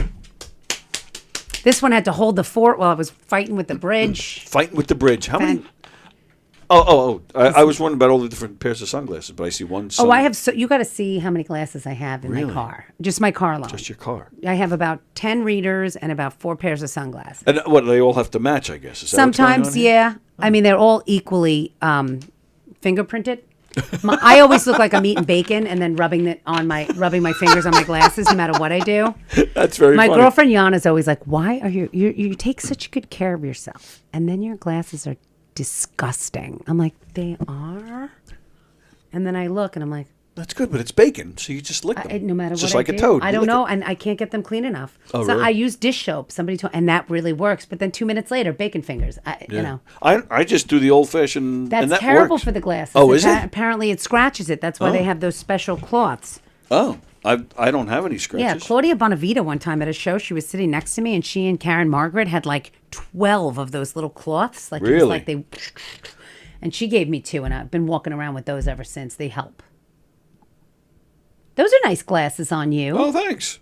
This one had to hold the fort while I was fighting with the bridge. Fighting with the bridge. How many? Fan- I was wondering about all the different pairs of sunglasses, but I see one. Oh, I have. So you got to see how many glasses I have in my Really? car. Just my car alone. Just your car. I have about 10 readers and about 4 pairs of sunglasses. And what, they all have to match, I guess. Is that what's going on Sometimes, here? yeah. I mean, they're all equally fingerprinted. I always look like I'm eating bacon and then rubbing my fingers on my glasses, no matter what I do. That's very My funny. girlfriend Yana's always like, "Why are you take such good care of yourself, and then your glasses are disgusting." I'm like, "They are," and then I look and I'm like, That's good, but it's bacon, so you just lick them. no matter Just what like I a do, toad. I You don't lick know, it. and I can't get them clean enough. Oh, So really? I use dish soap. Somebody told, and that really works. But then 2 minutes later, bacon fingers. You know, I just do the old fashioned. that's and that terrible works. for the glasses. Oh, is it? Apparently, it scratches it. That's why they Oh. have those special cloths. Oh, I don't have any Yeah, scratches. Claudia Bonavita one time at a show, she was sitting next to me, and she and Karen Margaret had like 12 of those little cloths. Like it was Really? like they, and she gave me 2, and I've been walking around with those ever since. They help. Those are nice glasses on you. Oh, thanks.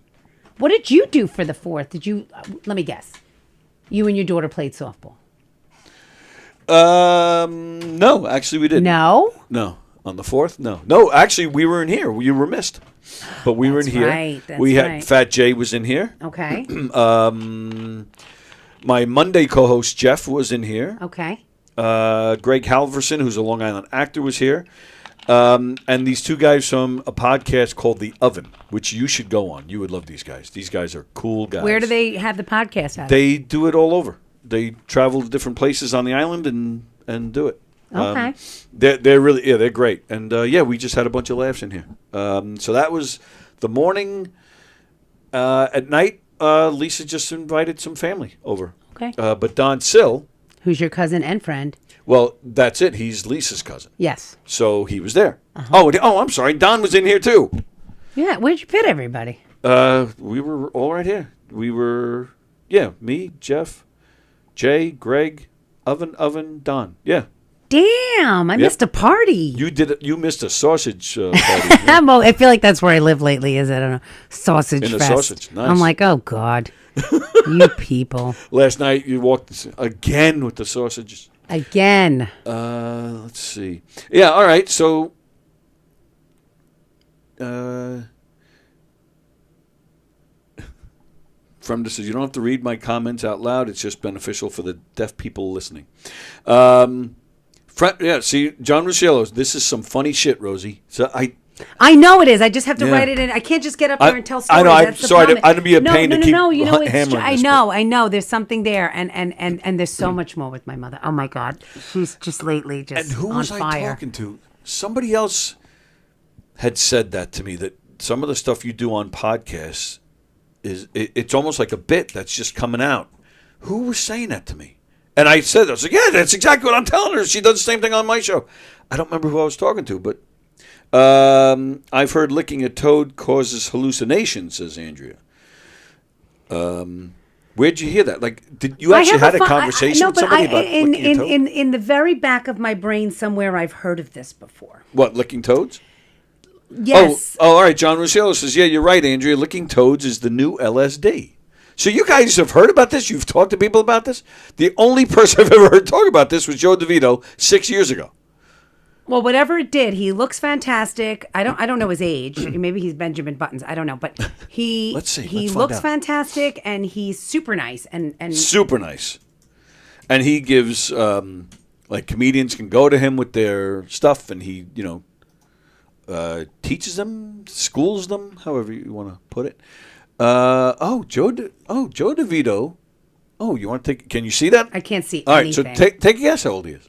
What did you do for the 4th? Did you? Let me guess. You and your daughter played softball. No, actually we didn't. No. No, on the 4th, no. Actually, we were in here. You were missed, but we were in That's here. right, that's we had right. Fat Jay was in here. Okay. My Monday co-host Jeff was in here. Okay. Greg Halverson, who's a Long Island actor, was here. And these 2 guys from a podcast called The Oven, which you should go on. You would love these guys. These guys are cool guys. Where do they have the podcast at? They do it all over. They travel to different places on the island and do it. Okay. They're really, yeah, they're great. And we just had a bunch of laughs in here. So that was the morning. At night, Lisa just invited some family over. Okay. But Don Sill, Who's your cousin and friend? well, that's it. He's Lisa's cousin. Yes. So he was there. Oh, I'm sorry. Don was in here too. Yeah. Where'd you fit everybody? We were all right here. We were, me, Jeff, Jay, Greg, Oven, Don. Yeah. Damn, I Yep. missed a party. You did it. You missed a sausage party. Well, I feel like that's where I live lately. Is it a sausage In a fest? sausage, nice. I'm like, oh God, you people Last night you walked again with the sausages. again. Let's see. Yeah, all right. So, from this, you don't have to read my comments out loud. It's just beneficial for the deaf people listening. See, John Rusciello, this is some funny shit, Rosie. So I know it is. I just have to Yeah. write it in. I can't just get up I- there and tell stories. I know, I'm That's the sorry, problem. I didn't be a pain to keep You know, it's, hammering this, I know. There's something there, and there's so much more with my mother. Oh my God, she's just lately just And who on was I fire. talking to? Somebody else had said that to me, that some of the stuff you do on podcasts it's almost like a bit that's just coming out. Who was saying that to me? And I said, I was like, yeah, that's exactly what I'm telling her. She does the same thing on my show. I don't remember who I was talking to, but I've heard licking a toad causes hallucinations, says Andrea. Where'd you hear that? Like, did you actually had a conversation with somebody about licking a toad? In the very back of my brain somewhere, I've heard of this before. What, licking toads? Yes. Oh, all right. John Rusciello says, yeah, you're right, Andrea. Licking toads is the new LSD. So you guys have heard about this? You've talked to people about this? The only person I've ever heard talk about this was Joe DeVito 6 years ago. Well, whatever it did, he looks fantastic. I don't know his age. Maybe he's Benjamin Buttons. I don't know, but he Let's see. he Let's find looks out. fantastic, and he's super nice and Super nice. And he gives, like, comedians can go to him with their stuff, and he, teaches them, schools them, however you want to put it. Joe DeVito. Oh, you want to take? Can you see that? I can't see All right, anything. so take a guess how old he is.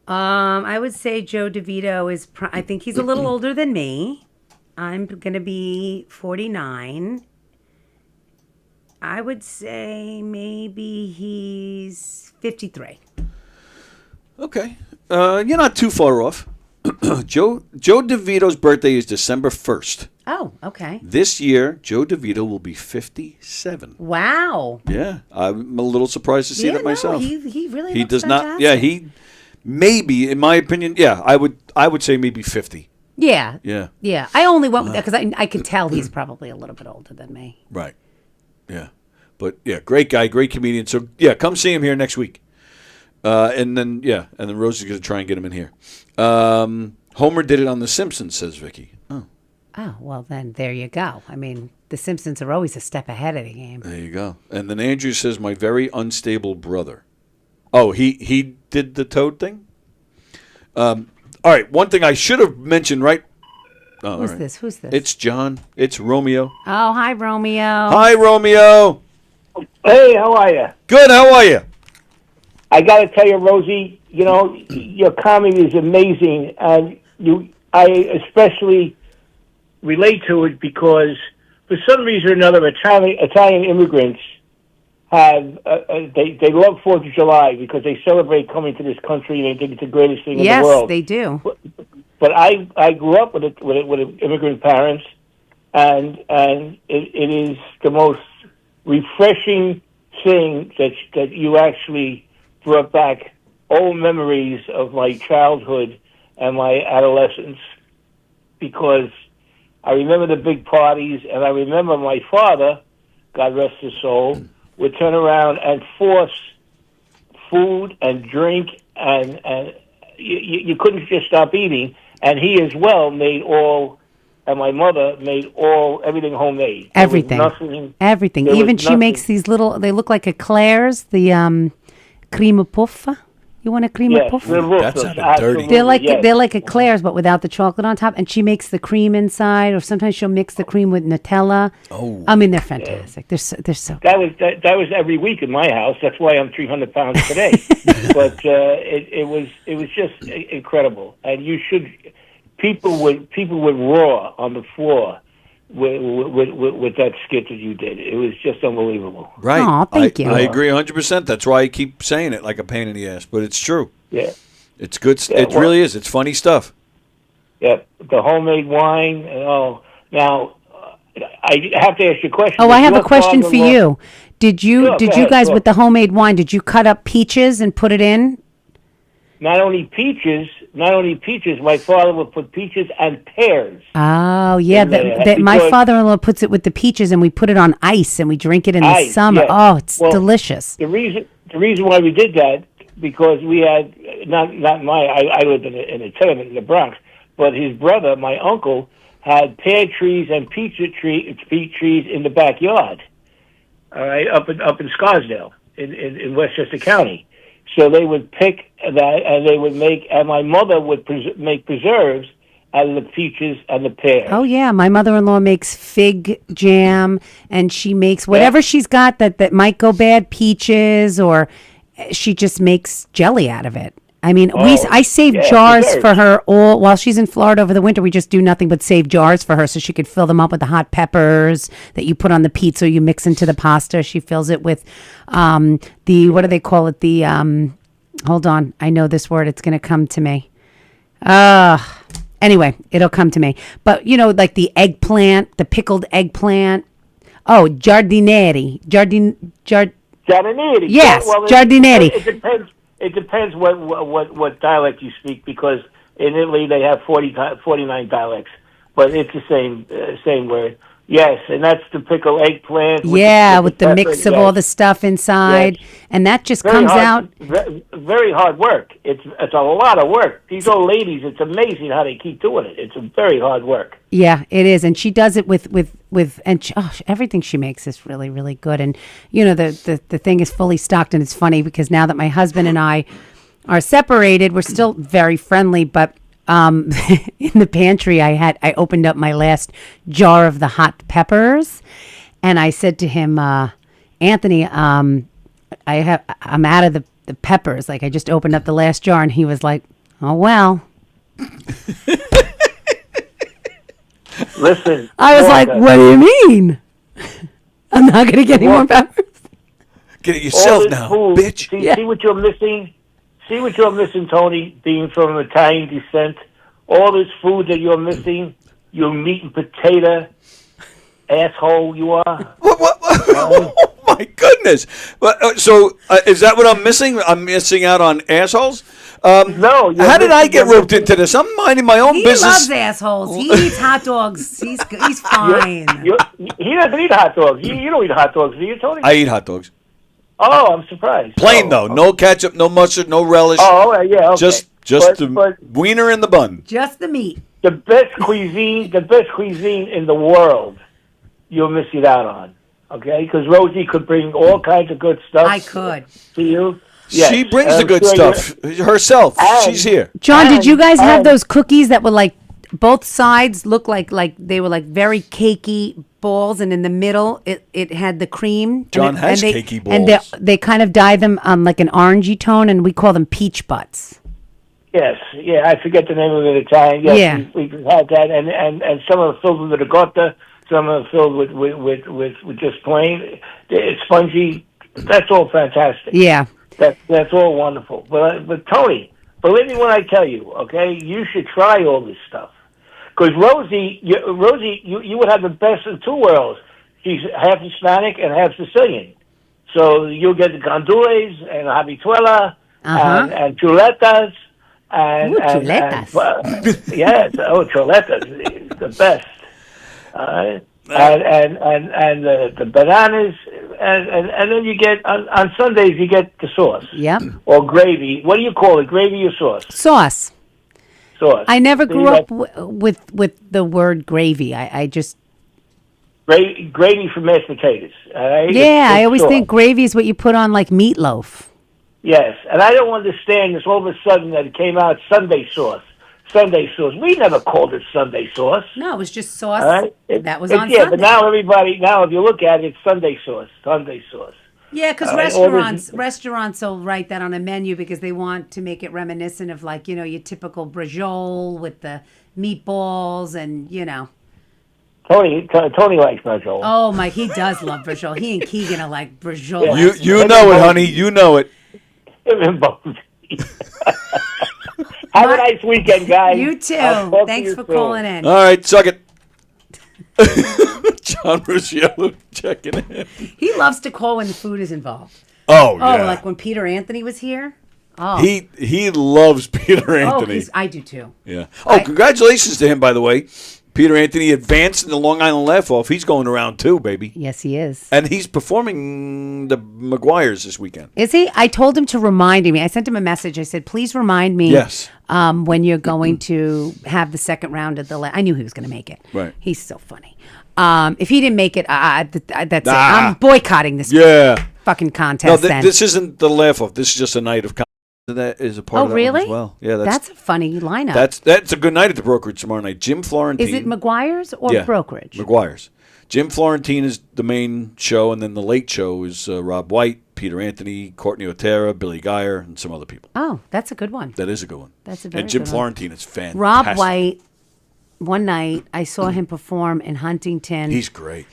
I would say Joe DeVito is. I think he's a little older than me. I'm gonna be 49. I would say maybe he's 53. Okay, you're not too far off. Joe DeVito's birthday is December 1st. Oh, okay. This year, Joe DeVito will be 57. Wow. Yeah, I'm a little surprised to see that myself. He really. He looks does not. fantastic. Yeah, he maybe, in my opinion, yeah, I would say maybe 50. Yeah. Yeah. Yeah. I only went with that because I could tell he's probably a little bit older than me. Right. Yeah. But yeah, great guy, great comedian. So yeah, come see him here next week. And then Rosie's gonna try and get him in here. Homer did it on The Simpsons, says Vicky. Oh, well then there you go. I mean, The Simpsons are always a step ahead of the game. There you go. And then Andrew says, my very unstable brother. Oh, he did the Toad thing? All right, one thing I should have mentioned, right? Oh, Who's all right. this? Who's this? It's John. It's Romeo. Oh, hi, Romeo. Hi, Romeo. Hey, how are you? Good, how are you? I got to tell you, Rosie, you know, your comedy is amazing, and I especially relate to it because for some reason or another, Italian immigrants have they love 4th of July because they celebrate coming to this country and they think it's the greatest thing in the world. Yes, they do. But I grew up with immigrant parents, and it is the most refreshing thing that you actually brought back old memories of my childhood and my adolescence, because I remember the big parties, and I remember my father, God rest his soul, would turn around and force food and drink, and you couldn't just stop eating. And he as well made and my mother made everything homemade. Everything. Everything. Even she makes these little, they look like eclairs, the crema puffa. You want a crema puffa? That sounded dirty. They're like eclairs, but without the chocolate on top. And she makes the cream inside, or sometimes she'll mix the cream with Nutella. Oh, I mean, they're fantastic. They're so. That was every week in my house. That's why I'm 300 pounds today. But it was just incredible. And you should people would roar on the floor with that skit that you did. It was just unbelievable. Right. Aw, thank you. I agree 100%. That's why I keep saying it like a pain in the ass, but it's true. Yeah. It's good. It really is. It's funny stuff. Yeah. The homemade wine. Now, I have to ask you a question. Oh, I have a question for you. Did you guys with the homemade wine? Did you cut up peaches and put it in? Not only peaches. My father would put peaches and pears. Oh, yeah. My father-in-law puts it with the peaches, and we put it on ice, and we drink it in the summer. Yeah. Oh, it's delicious. The reason why we did that, because we had I lived in a tenement in the Bronx, but his brother, my uncle, had pear trees and peach trees in the backyard. All right, up in Scarsdale in Westchester County. So they would pick that, and they would and my mother would make preserves out of the peaches and the pears. Oh, yeah. My mother-in-law makes fig jam, and she makes whatever she's got that might go bad, peaches, or she just makes jelly out of it. I mean, I save jars for her while she's in Florida over the winter. We just do nothing but save jars for her so she could fill them up with the hot peppers that you put on the pizza, you mix into the pasta. She fills it with what do they call it? Hold on. I know this word. It's going to come to me. Anyway, it'll come to me. But, like the eggplant, the pickled eggplant. Oh, giardinieri. Giardinieri. Yes, giardinieri. It depends what dialect you speak, because in Italy they have 49 dialects, but it's the same word. Yes, and that's the pickled eggplant. With the mix of all the stuff inside, and that just comes out. Very hard work. It's a lot of work. These old ladies, it's amazing how they keep doing it. It's very hard work. Yeah, it is, and she does it with everything she makes is really, really good. And the thing is fully stocked, and it's funny because now that my husband and I are separated, we're still very friendly, but in the pantry, I opened up my last jar of the hot peppers, and I said to him, Anthony, I'm out of the peppers. Like, I just opened up the last jar, and he was like, oh, well. Listen. I was like, what do you mean? I'm not going to get any more peppers. Get it yourself now, food, bitch. See what you're missing? See what you're missing, Tony, being from Italian descent? All this food that you're missing, you meat and potato asshole you are. Oh, my goodness. So is that what I'm missing? I'm missing out on assholes? No. How did I get roped into this? I'm minding my own business. He loves assholes. He eats hot dogs. He's fine. He doesn't eat hot dogs. You don't eat hot dogs, do you, Tony? I eat hot dogs. Oh, I'm surprised. Plain, though. No ketchup, no mustard, no relish. Oh, yeah, okay. Just the wiener in the bun. Just the meat. The best cuisine in the world, you're missing out on, okay? Because Rosie could bring all kinds of good stuff. I could. To you. Yes. She brings the good stuff herself. She's here. John, did you guys have those cookies that were like both sides looked like they were like very cakey balls, and in the middle it had the cream? John has cakey balls. And they kind of dye them like an orangey tone, and we call them peach butts. Yes, yeah, I forget the name of it in Italian. Yes, yeah. we've had that, and some are filled with ricotta, some are filled with just plain. It's spongy. That's all fantastic. Yeah. That's all wonderful. But Tony, believe me when I tell you, okay, you should try all this stuff. Because Rosie, you would have the best of two worlds. She's half Hispanic and half Sicilian. So you'll get the gandules and habituela and chuletas. Chuletas. Yes, chuletas, the best. And the bananas, and then you get on Sundays you get the sauce. Yep. Or gravy. What do you call it? Gravy or sauce? Sauce. Sauce. I never grew up with the word gravy. I just gravy for mashed potatoes. Yeah, I always think gravy is what you put on like meatloaf. Yes, and I don't understand this all of a sudden that it came out Sunday sauce. Sunday sauce. We never called it Sunday sauce. No, it was just sauce. Right? That was on yeah, Sunday. But now if you look at it, it's Sunday sauce. Sunday sauce. Yeah, because restaurants will write that on a menu because they want to make it reminiscent of like, your typical braciole with the meatballs and, Tony likes braciole. Oh, my, he does love braciole. He and Keegan are like braciole. You know it, honey. You know it. Have a nice weekend, guys. You too. Thanks for calling in. All right, suck it. John Rusciello checking in. He loves to call when the food is involved. Oh, yeah. Like when Peter Anthony was here. Oh, he loves Peter Anthony. I do too. Yeah. Congratulations to him, by the way. Peter Anthony advanced in the Long Island Laugh-Off. He's going around too, baby. Yes, he is. And he's performing the Maguires this weekend. Is he? I told him to remind me. I sent him a message. I said, please remind me when you're going to have the second round of the I knew he was going to make it. Right. He's so funny. If he didn't make it, that's it. I'm boycotting this fucking contest then. This isn't the Laugh-Off. This is just a night of comedy. That is a part of that one as well. Yeah, that's a funny lineup. That's a good night at the Brokerage tomorrow night. Jim Florentine. Is it Maguire's or Brokerage? Maguire's. Jim Florentine is the main show, and then the late show is Rob White, Peter Anthony, Courtney Otero, Billy Geyer, and some other people. Oh, that's a good one. That is a good one. That's a very And Jim good Florentine is fantastic. Rob White, one night, I saw him perform in Huntington. He's great.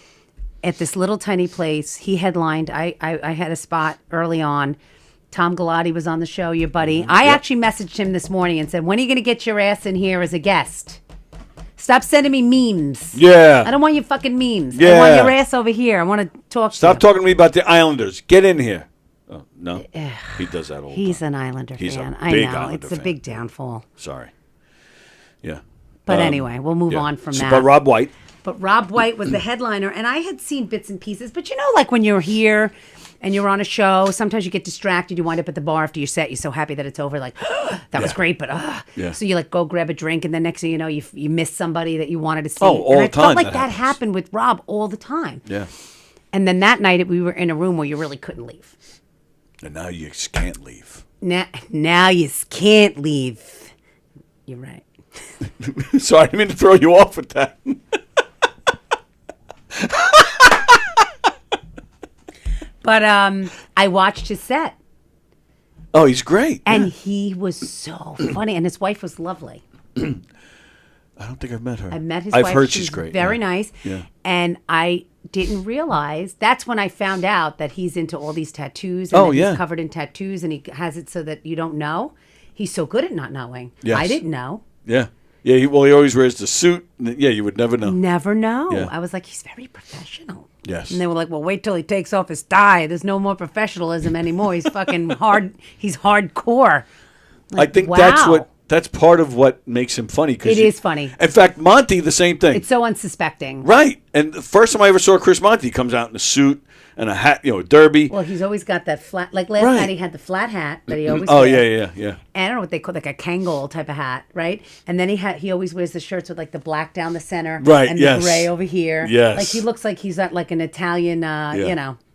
At this little tiny place. He headlined. I had a spot early on. Tom Galati was on the show, your buddy. I actually messaged him this morning and said, when are you going to get your ass in here as a guest? Stop sending me memes. Yeah. I don't want your fucking memes. Yeah. I want your ass over here. I want to talk to you. Stop talking to me about the Islanders. Get in here. Oh, no. He does that all the time. He's an Islander fan. A big I know. Islander It's a fan. big downfall. Sorry. Yeah. But anyway, we'll move on from that. But Rob White. But Rob White was the headliner, and I had seen bits and pieces. But like when you're here and you're on a show, sometimes you get distracted. You wind up at the bar after your set. You're so happy that it's over. Like, that was great, but So you go grab a drink, and then next thing you know, you miss somebody that you wanted to see. All and the I time felt like that happens. happened with Rob all the time. Yeah. And then that night, we were in a room where you really couldn't leave. And now you can't leave. Now you can't leave. You're right. Sorry, I didn't mean to throw you off with that. But I watched his set. Oh, he's great. And he was so funny. And his wife was lovely. I don't think I've met her. I met his I've wife. heard She she's was great. Very yeah. nice. Yeah. And I didn't realize, that's when I found out that he's into all these tattoos. Oh, And that yeah. he's covered in tattoos and he has it so that you don't know. He's so good at not knowing. Yes. I didn't know. Yeah. Yeah, he always wears the suit. Yeah, you would never know. Never know. Yeah. I was like, he's very professional. Yes. And they were like, well, wait till he takes off his tie. There's no more professionalism anymore. He's fucking hard. He's hardcore. Like, I think wow. that's part of what makes him funny. It is funny. In fact, Monty, the same thing. It's so unsuspecting. Right. And the first time I ever saw Chris Monty, he comes out in a suit and a hat, a derby. Well, he's always got that flat, like last Right. night he had the flat hat that he always Oh, wears. yeah. And I don't know what they call, like a Kangol type of hat, right? And then he always wears the shirts with like the black down the center. Right, And yes. the gray over here. Yes. Like he looks like he's at like an Italian,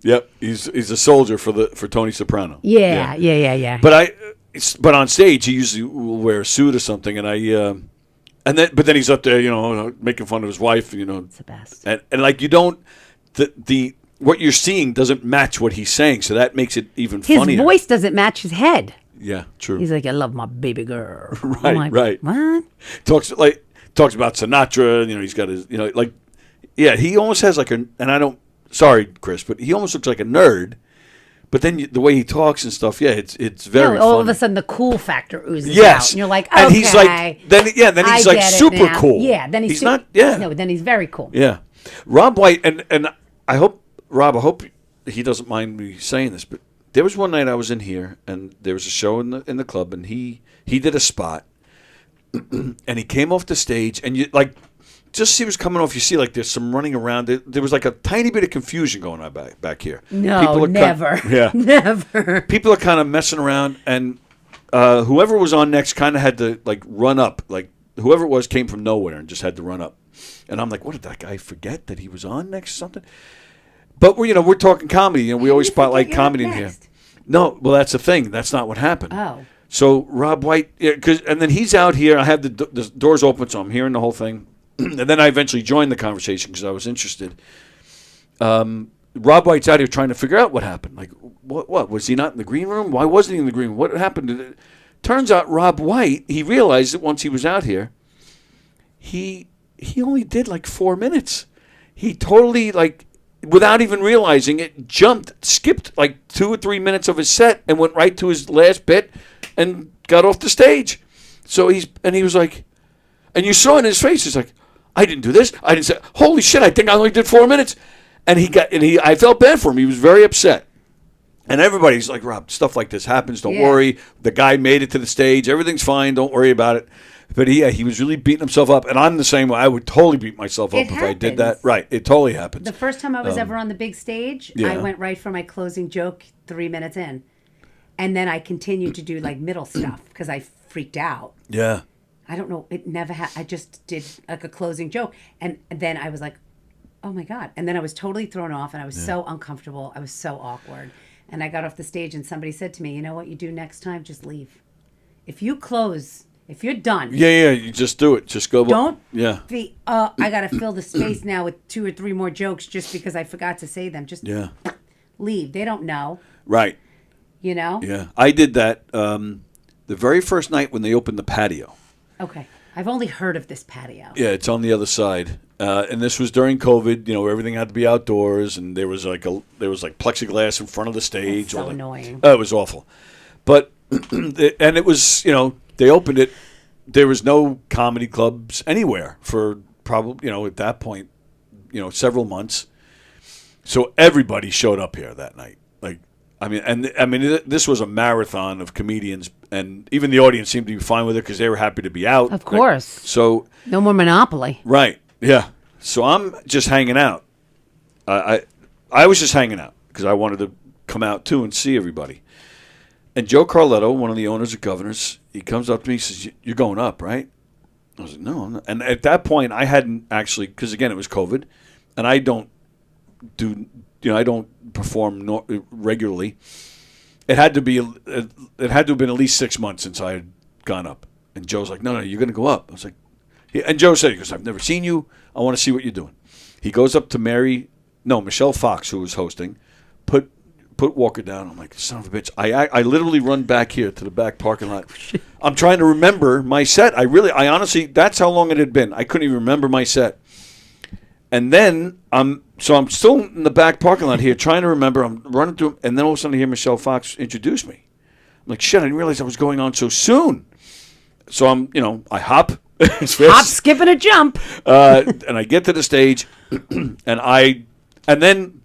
Yep. He's a soldier for Tony Soprano. Yeah. But on stage, he usually will wear a suit or something, and but then he's up there, making fun of his wife, It's the best. and like you don't, the what you're seeing doesn't match what he's saying, so that makes it even His funnier. voice doesn't match his head. Yeah, true. He's like, I love my baby girl. Right, I'm like, right. What? Talks about Sinatra, he's got his, he almost has like sorry, Chris, but he almost looks like a nerd. But then the way he talks and stuff, it's very all of funny. a sudden the cool factor oozes Yes. out. And you're like, okay. And he's like, then he's I like get it super now. cool. Yeah, then he's not, yeah. No, then he's very cool. Yeah. Rob White, and I hope he doesn't mind me saying this, but there was one night I was in here, and there was a show in the club, and he did a spot, and he came off the stage, and you like, just as he was coming off, you see like there's some running around. There was like a tiny bit of confusion going on back here. No, People are never. Never. People are kind of messing around, and whoever was on next kind of had to like run up. Like whoever it was came from nowhere and just had to run up. And I'm like, what did that guy forget that he was on next or something? But we're talking comedy. We always spotlight comedy in here. No, well that's the thing. That's not what happened. Oh. So Rob White, and then he's out here. I have the doors open, so I'm hearing the whole thing. And then I eventually joined the conversation because I was interested. Rob White's out here trying to figure out what happened. Like, what? Was he not in the green room? Why wasn't he in the green room? What happened? Turns out Rob White, he realized that once he was out here, he only did like 4 minutes. He totally, like, without even realizing it, skipped like 2 or 3 minutes of his set and went right to his last bit and got off the stage. So he was like, and you saw in his face, he's like, I didn't do this. I didn't say, holy shit, I think I only did 4 minutes. And I felt bad for him. He was very upset. And everybody's like, Rob, stuff like this happens. Don't worry. The guy made it to the stage. Everything's fine. Don't worry about it. But he was really beating himself up. And I'm the same way. I would totally beat myself up if I did that. Right. It totally happens. The first time I was ever on the big stage, yeah. I went right for my closing joke 3 minutes in. And then I continued to do like middle stuff because I freaked out. Yeah. I don't know. It never I just did like a closing joke. And then I was like, oh my God. And then I was totally thrown off and I was so uncomfortable. I was so awkward. And I got off the stage and somebody said to me, you know what you do next time? Just leave. If you close, if you're done. Yeah. You just do it. Just go. Don't be, I got to fill the space now with 2 or 3 more jokes just because I forgot to say them. Just leave. They don't know. Right. You know? Yeah. I did that the very first night when they opened the patio. Okay. I've only heard of this patio. Yeah, it's on the other side. And this was during COVID, where everything had to be outdoors, and there was like plexiglass in front of the stage. That's so annoying. It was awful. But and it was, they opened it. There was no comedy clubs anywhere for probably, at that point, several months. So everybody showed up here that night. This was a marathon of comedians, and even the audience seemed to be fine with it because they were happy to be out. Of course. So no more Monopoly. Right. Yeah. So I'm just hanging out. I was just hanging out because I wanted to come out too and see everybody. And Joe Carletto, one of the owners of Governors, he comes up to me and says, "You're going up, right?" I was like, "No, I'm not." And at that point, I hadn't actually, because again, it was COVID, and I don't perform regularly. It had to have been at least 6 months since I had gone up. And Joe's like, no, you're going to go up. I was like, and Joe said, he goes, I've never seen you. I want to see what you're doing. He goes up to Michelle Fox, who was hosting, put Walker down. I'm like, son of a bitch. I literally run back here to the back parking lot. I'm trying to remember my set. I honestly, that's how long it had been. I couldn't even remember my set. And then I'm still in the back parking lot here trying to remember. I'm running through, and then all of a sudden I hear Michelle Fox introduce me. I'm like, shit, I didn't realize I was going on so soon. So I hop. Hop, skip, and a jump. And I get to the stage, and then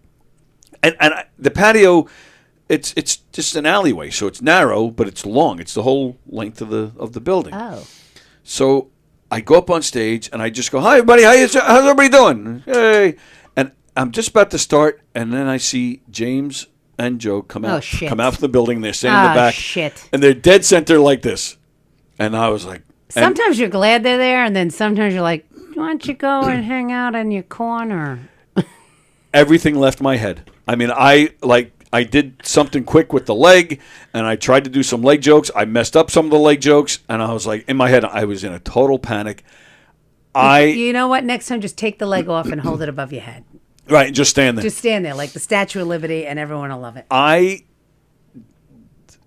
the patio, it's just an alleyway, so it's narrow, but it's long. It's the whole length of the building. Oh. So I go up on stage, and I just go, hi, everybody. How's everybody doing? Hey. And I'm just about to start, and then I see James and Joe come out from the building. They're standing in the back. Shit. And they're dead center like this. And I was like... Sometimes you're glad they're there, and then sometimes you're like, why don't you go and hang out in your corner? Everything left my head. I mean, I did something quick with the leg, and I tried to do some leg jokes. I messed up some of the leg jokes, and I was like, in my head, I was in a total panic. You know what? Next time, just take the leg off and hold it above your head. Right, just stand there. Just stand there like the Statue of Liberty, and everyone will love it.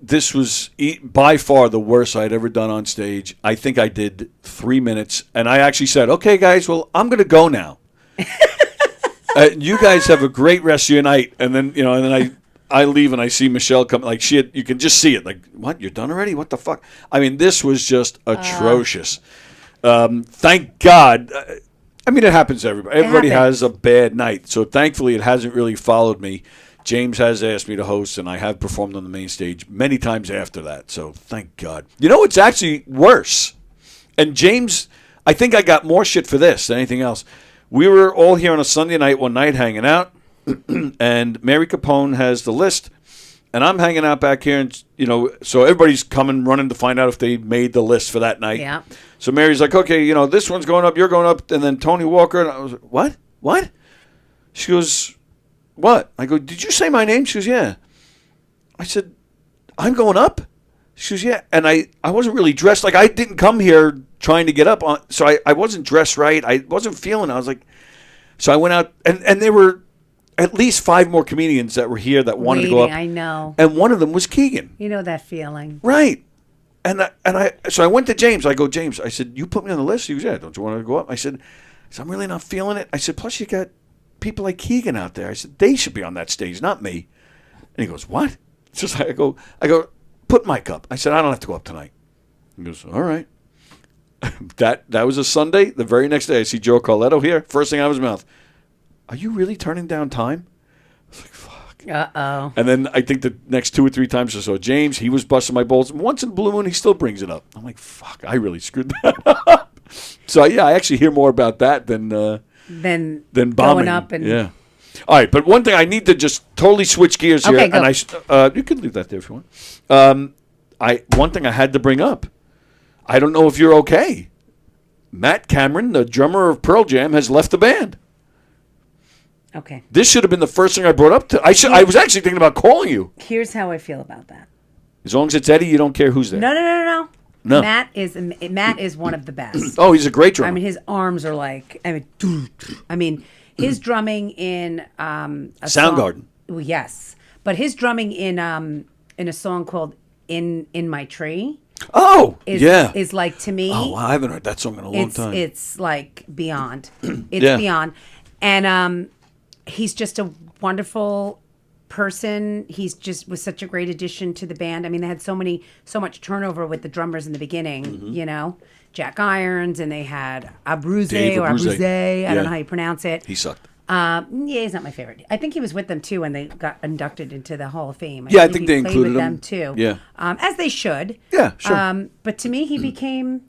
This was by far the worst I'd ever done on stage. I think I did 3 minutes, and I actually said, okay, guys, well, I'm going to go now. You guys have a great rest of your night. And then, I leave, and I see Michelle come. Like, you can just see it. Like, what? You're done already? What the fuck? I mean, this was just atrocious. Thank God. I mean, it happens to everybody. Everybody has a bad night. So, thankfully, it hasn't really followed me. James has asked me to host, and I have performed on the main stage many times after that. So, thank God. You know, it's actually worse. And James, I think I got more shit for this than anything else. We were all here on a Sunday night one night hanging out, and Mary Capone has the list, and I'm hanging out back here, and so everybody's coming, running to find out if they made the list for that night. Yeah. So Mary's like, okay, this one's going up, you're going up, and then Tony Walker, and I was like, what? She goes, what? I go, did you say my name? She goes, yeah. I said, I'm going up? She goes, yeah. And I wasn't really dressed. Like, I didn't come here trying to get up on, so I wasn't dressed right. I wasn't feeling it. I was like, so I went out, and there were at least 5 more comedians that were here that wanted to go up. I know. And one of them was Keegan. You know that feeling. Right. So I went to James. I go, James, I said, you put me on the list? He goes, yeah, don't you want to go up? I said, I'm really not feeling it. I said, plus you got people like Keegan out there. I said, they should be on that stage, not me. And he goes, what? It's just I go, put Mike up. I said, I don't have to go up tonight. He goes, all right. That was a Sunday. The very next day, I see Joe Carletto here. First thing out of his mouth, are you really turning down time? I was like, fuck. Uh-oh. And then I think the next 2 or 3 times or so, James, he was busting my balls. Once in a blue moon, he still brings it up. I'm like, fuck, I really screwed that up. So, yeah, I actually hear more about that than bombing. Going up and... Yeah. All right, but one thing, I need to just totally switch gears here. Okay, go. And you can leave that there if you want. One thing I had to bring up. I don't know if you're okay. Matt Cameron, the drummer of Pearl Jam, has left the band. Okay. This should have been the first thing I brought up to. I was actually thinking about calling you. Here's how I feel about that. As long as it's Eddie, you don't care who's there. No. No. Matt is one of the best. Oh, he's a great drummer. I mean, his arms are like, his drumming in Soundgarden. Well, yes, but his drumming in a song called "In My Tree." Oh, is like, to me. Oh, I haven't heard that song in a long time. It's like beyond. It's Yeah. beyond, and he's just a wonderful person. He's just was such a great addition to the band. I mean, they had so much turnover with the drummers in the beginning. Mm-hmm. Jack Irons, and they had Abruzzi Dave or Abruzzi. Abruzzi. I Yeah. don't know how you pronounce it. He sucked. Yeah, he's not my favorite. I think he was with them too when they got inducted into the Hall of Fame. Yeah, I believe think he they played included with him. them too. Yeah. As they should. Yeah, sure. But to me, he became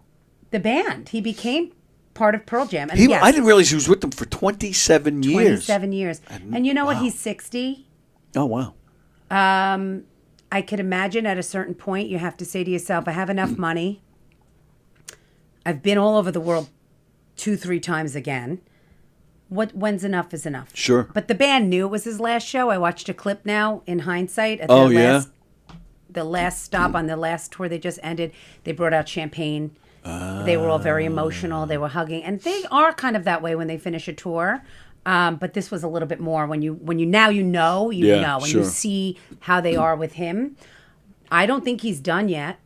the band. He became part of Pearl Jam. And I didn't realize he was with them for 27 years. 27 years. And you know what? He's 60. Oh, wow. I could imagine at a certain point you have to say to yourself, I have enough money. I've been all over the world 2-3 times again. When's enough is enough. Sure. But the band knew it was his last show. I watched a clip now in hindsight. At Oh, their yeah? the last stop on the last tour they just ended. They brought out champagne They were all very emotional. They were hugging, and they are kind of that way when they finish a tour. But this was a little bit more when you know, when you see how they are with him. I don't think he's done yet.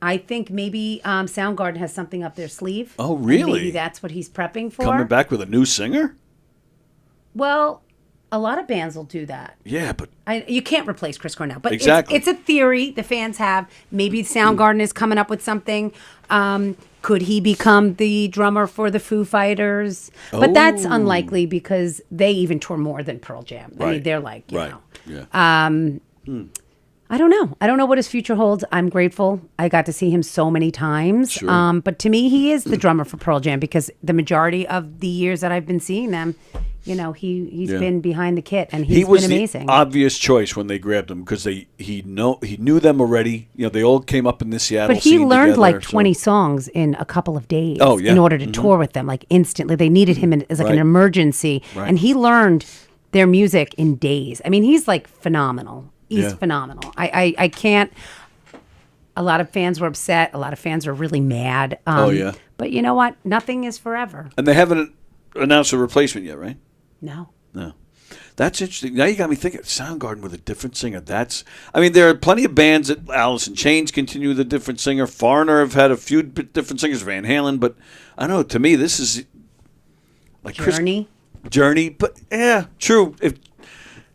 I think maybe Soundgarden has something up their sleeve. Oh, really? Maybe that's what he's prepping for. Coming back with a new singer? Well, a lot of bands will do that. Yeah, but You can't replace Chris Cornell. But exactly. It's a theory the fans have. Maybe Soundgarden is coming up with something. Could he become the drummer for the Foo Fighters? But that's unlikely because they even tour more than Pearl Jam. I mean, they're like, you know. Yeah. I don't know. I don't know what his future holds. I'm grateful. I got to see him so many times. Sure. But to me, he is the drummer for Pearl Jam because the majority of the years that I've been seeing them, you know, he's been behind the kit and he's been amazing. He was the obvious choice when they grabbed him because he knew them already. You know, they all came up in the Seattle But he scene learned together, like 20 songs in a couple of days in order to tour with them, like instantly. They needed him as like an emergency. Right. And he learned their music in days. I mean, he's like phenomenal. He's phenomenal. I can't. A lot of fans were upset. A lot of fans were really mad. But you know what? Nothing is forever. And they haven't announced a replacement yet, right? No. That's interesting. Now you got me thinking. Soundgarden with a different singer. I mean, there are plenty of bands that Alice in Chains continue with a different singer. Foreigner have had a few different singers. Van Halen, but I don't know. To me, this is like Journey. But yeah, true. If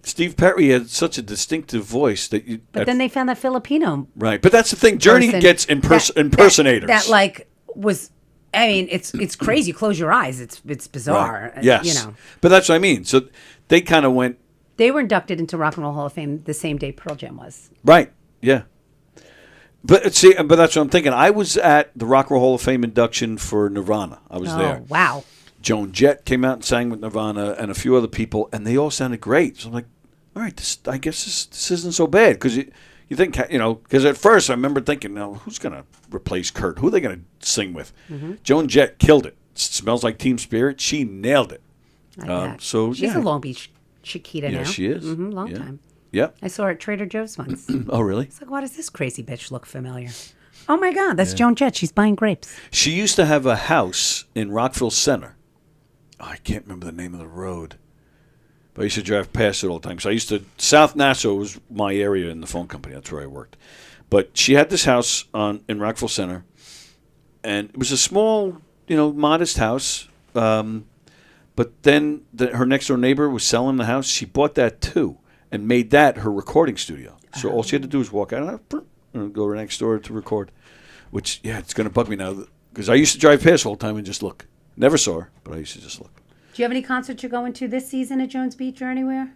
Steve Perry had such a distinctive voice that you. But then they found that Filipino. Right, but that's the thing. Journey gets impersonators. That like was. I mean, it's crazy. Close your eyes. It's bizarre. Right. Yes. You know. But that's what I mean. So they kind of went. They were inducted into Rock and Roll Hall of Fame the same day Pearl Jam was. Right. Yeah. But see, but that's what I'm thinking. I was at the Rock and Roll Hall of Fame induction for Nirvana. I was there. Wow. Joan Jett came out and sang with Nirvana and a few other people, and they all sounded great. So I'm like, all right, I guess this isn't so bad because you think, you know, because at first I remember thinking, now who's going to replace Kurt? Who are they going to sing with? Mm-hmm. Joan Jett killed it. Smells Like Teen Spirit. She nailed it. So she's a Long Beach Chiquita now. Yeah, she is. Mm-hmm, long time. Yep. I saw her at Trader Joe's once. Oh, really? It's like, why does this crazy bitch look familiar? Oh my God, that's Joan Jett. She's buying grapes. She used to have a house in Rockville Center. Oh, I can't remember the name of the road. But I used to drive past it all the time. So South Nassau was my area in the phone company. That's where I worked. But she had this house in Rockville Center. And it was a small, modest house. But then her next door neighbor was selling the house. She bought that too and made that her recording studio. So all she had to do was walk out and go next door to record. Which, it's going to bug me now. Because I used to drive past all the time and just look. Never saw her, but I used to just look. Do you have any concerts you're going to this season at Jones Beach or anywhere?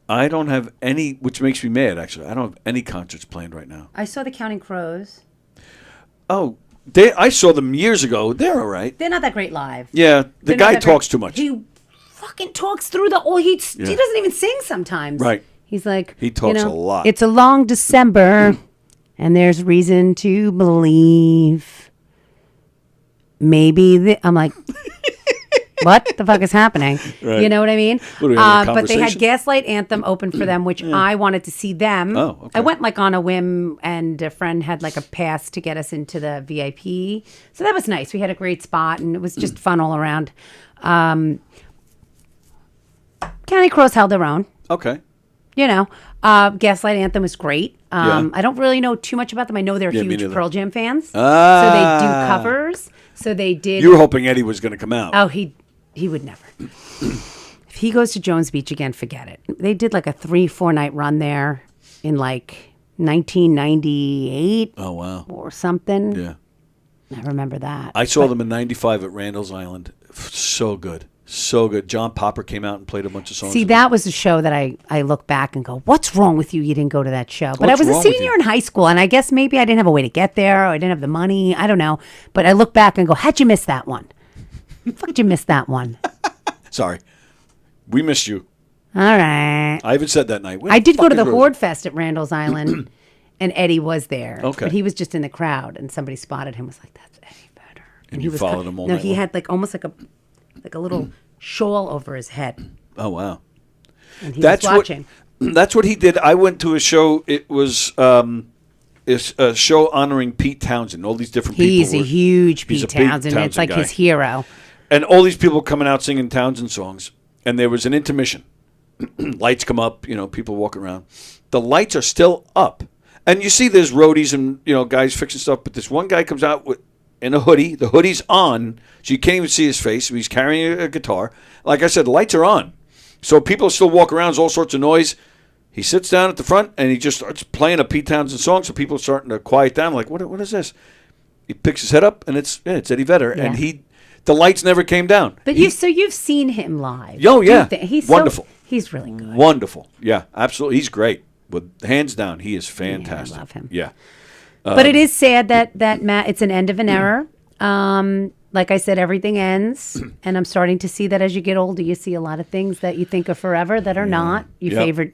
I don't have any, which makes me mad, actually. I don't have any concerts planned right now. I saw the Counting Crows. Oh, I saw them years ago. They're all right. They're not that great live. Yeah, the guy talks too much. He fucking talks through he doesn't even sing sometimes. Right. He's like, he talks a lot. It's a long December, and there's reason to believe. Maybe I'm like, what the fuck is happening? Right. You know what I mean? What, are we having a but they had conversation? Gaslight Anthem open for them, which I wanted to see them. Oh, okay. I went on a whim, and a friend had a pass to get us into the VIP. So that was nice. We had a great spot, and it was just fun all around. County Crows held their own. Okay. Gaslight Anthem was great. I don't really know too much about them. I know they're huge Pearl Jam fans. So they do covers. So they did. You were hoping Eddie was going to come out. Oh, he would never. If he goes to Jones Beach again, forget it. They did a 3-4 night run there in 1998. Oh, wow. Or something. Yeah. I remember that. I saw them in 95 at Randall's Island. So good. So good. John Popper came out and played a bunch of songs. See, that was a show that I look back and go, what's wrong with you? You didn't go to that show. But I was a senior in high school, and I guess maybe I didn't have a way to get there, or I didn't have the money. I don't know. But I look back and go, how'd you miss that one? Fuck'd you miss that one? Sorry. We missed you. All right. I even said that night. I did go to the Horde Fest at Randall's Island, and Eddie was there. Okay. But he was just in the crowd, and somebody spotted him, was like, that's Eddie Vedder. And you followed him all night. No, night he long. had almost like a little shawl over his head. Oh, wow. And he was watching. That's what he did. I went to a show. It was is a show honoring Pete Townsend. All these different people. He's a huge he's Pete a big Townsend. It's like guy. his hero. And all these people coming out singing Townsend songs. And there was an intermission. Lights come up, people walking around. The lights are still up. And you see there's roadies and, guys fixing stuff. But this one guy comes out in a hoodie. The hoodie's on, so you can't even see his face. He's carrying a guitar. Like I said, the lights are on. So people still walk around. There's all sorts of noise. He sits down at the front, and he just starts playing a Pete Townsend song. So people are starting to quiet down. Like, what is this? He picks his head up, and it's Eddie Vedder. Yeah. And the lights never came down. But you've seen him live. Oh, yeah. He's wonderful. He's really good. Wonderful. Yeah, absolutely. He's great. With hands down, he is fantastic. Yeah, I love him. Yeah. But it is sad that Matt, it's an end of an era. Like I said, everything ends, and I'm starting to see that as you get older, you see a lot of things that you think are forever that are not. Your favorite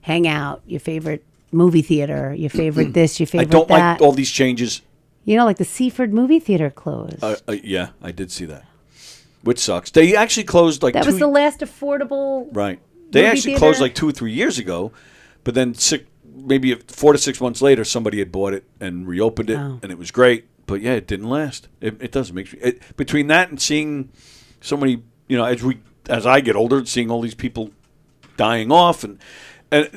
hangout, your favorite movie theater, your favorite this, your favorite I don't that. like all these changes. Like the Seaford movie theater closed. Yeah, I did see that, which sucks. They actually closed like that was the last affordable. Right. They actually closed theater. like 2 or 3 years ago, but then maybe 4 to 6 months later, somebody had bought it and reopened it, and it was great. But yeah, it didn't last. It doesn't make between that and seeing so many, as I get older, seeing all these people dying off, and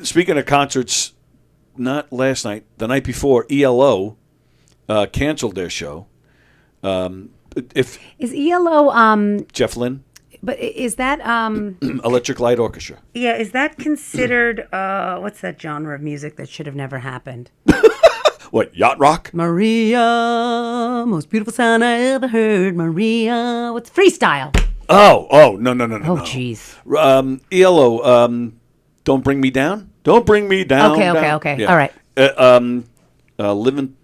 speaking of concerts, not last night, the night before, ELO canceled their show. Is ELO Jeff Lynne? But is that Electric Light Orchestra? Yeah, is that considered what's that genre of music that should have never happened? What, yacht rock? Maria, most beautiful sound I ever heard. Maria, what's freestyle? Oh, no. Oh, jeez. ELO, Don't Bring Me Down? Don't Bring Me Down. Okay. Yeah. All right. Living,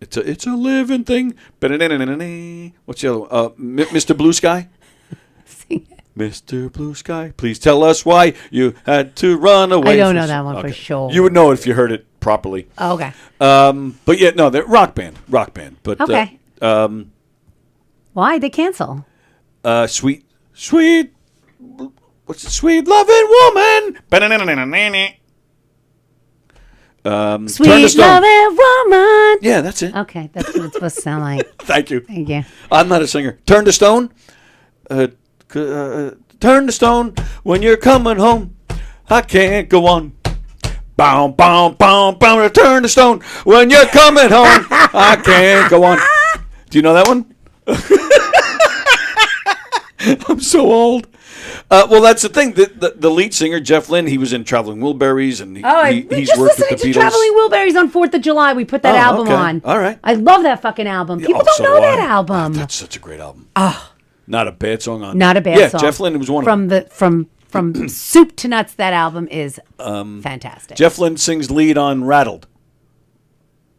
it's a living thing. What's the other one? Mr. Blue Sky? Sing it. Mr. Blue Sky, please tell us why you had to run away. I don't know that one for sure. You would know it if you heard it properly. Oh, okay. But yeah, no, they're rock band. But okay. Why they cancel? Sweet, what's it? Sweet loving woman. Sweet loving woman. Yeah, that's it. Okay, that's what it's supposed to sound like. Thank you. Thank you. I'm not a singer. Turn to Stone. Turn to stone when you're coming home. I can't go on. Bow, bow, bow, bow. Turn to stone when you're coming home. I can't go on. Do you know that one? I'm so old. Well, that's the thing. The lead singer, Jeff Lynne, he was in Traveling Wilburys, and he's worked with the Beatles. Traveling Wilburys on 4th of July. We put that album on. All right. I love that fucking album. People don't know that album. That's such a great album. Oh. Not a bad song on. Not a bad song. Yeah, Jeff Lynne was one of them. From soup to nuts, that album is fantastic. Jeff Lynne sings lead on Rattled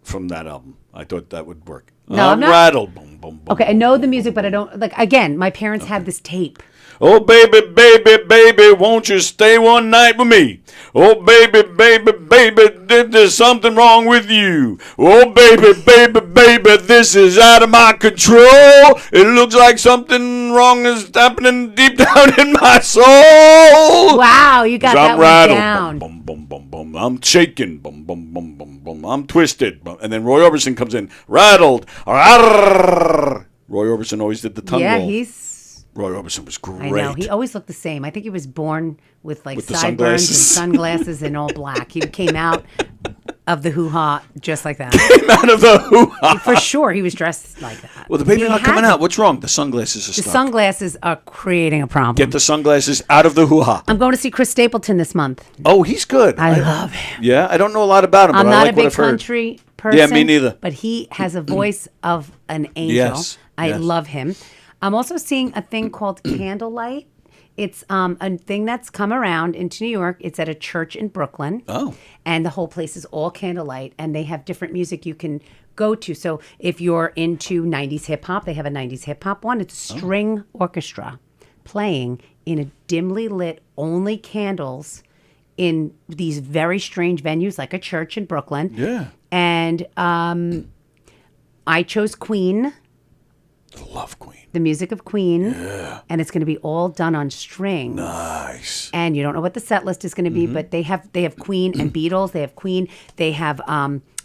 from that album. I thought that would work. No, I'm not. Rattled. Boom, boom, boom. Okay, I know the music, but I don't again, my parents had this tape. Oh, baby, baby, baby, won't you stay one night with me? Oh, baby, baby, baby, there's something wrong with you. Oh, baby, baby, baby, this is out of my control. It looks like something wrong is happening deep down in my soul. Wow, you got that one down. Boom, boom, boom, boom, boom. I'm shaking. Boom, boom, boom, boom, boom. I'm twisted. And then Roy Orbison comes in. Rattled. Roy Orbison always did the tongue roll. Yeah, Roy Orbison was great. I know. He always looked the same. I think he was born with With the sideburns and sunglasses. sunglasses and all black. He came out of the hoo-ha just like that. Came out of the hoo-ha. For sure, he was dressed like that. Well, the baby's not coming out. What's wrong? The sunglasses are The stuck. sunglasses are creating a problem. Get the sunglasses out of the hoo-ha. I'm going to see Chris Stapleton this month. Oh, he's good. I love him. Yeah, I don't know a lot about him, I'm but not I like a what big I've heard. country person. Yeah, me neither. But he has a voice of an angel. Yes, I yes. love him. I'm also seeing a thing called Candlelight. It's a thing that's come around into New York. It's at a church in Brooklyn. Oh. And the whole place is all candlelight, and they have different music you can go to. So if you're into 90s hip hop, they have a 90s hip hop one. It's a string orchestra playing in a dimly lit, only candles in these very strange venues like a church in Brooklyn. Yeah. And I chose Queen. Love Queen. The music of Queen. Yeah. And it's going to be all done on strings. Nice. And you don't know what the set list is going to be, but they have Queen and Beatles. They have Queen. They have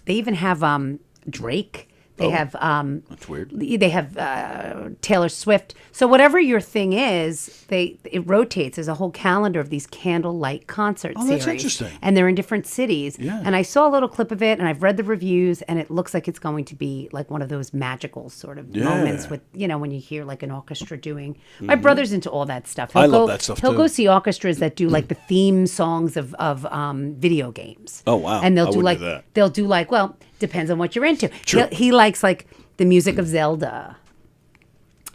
they even have Drake. They have that's weird. They have Taylor Swift. So whatever your thing is, it rotates. There's a whole calendar of these candlelight concert series. That's interesting. And they're in different cities. Yeah. And I saw a little clip of it, and I've read the reviews, and it looks like it's going to be like one of those magical sort of moments with, when you hear like an orchestra doing. My brother's into all that stuff. I love that stuff He'll too. go see orchestras that do like the theme songs of video games. Oh wow! And they'll I do wouldn't like do that. they'll do like depends on what you're into. True. He likes like the music of Zelda.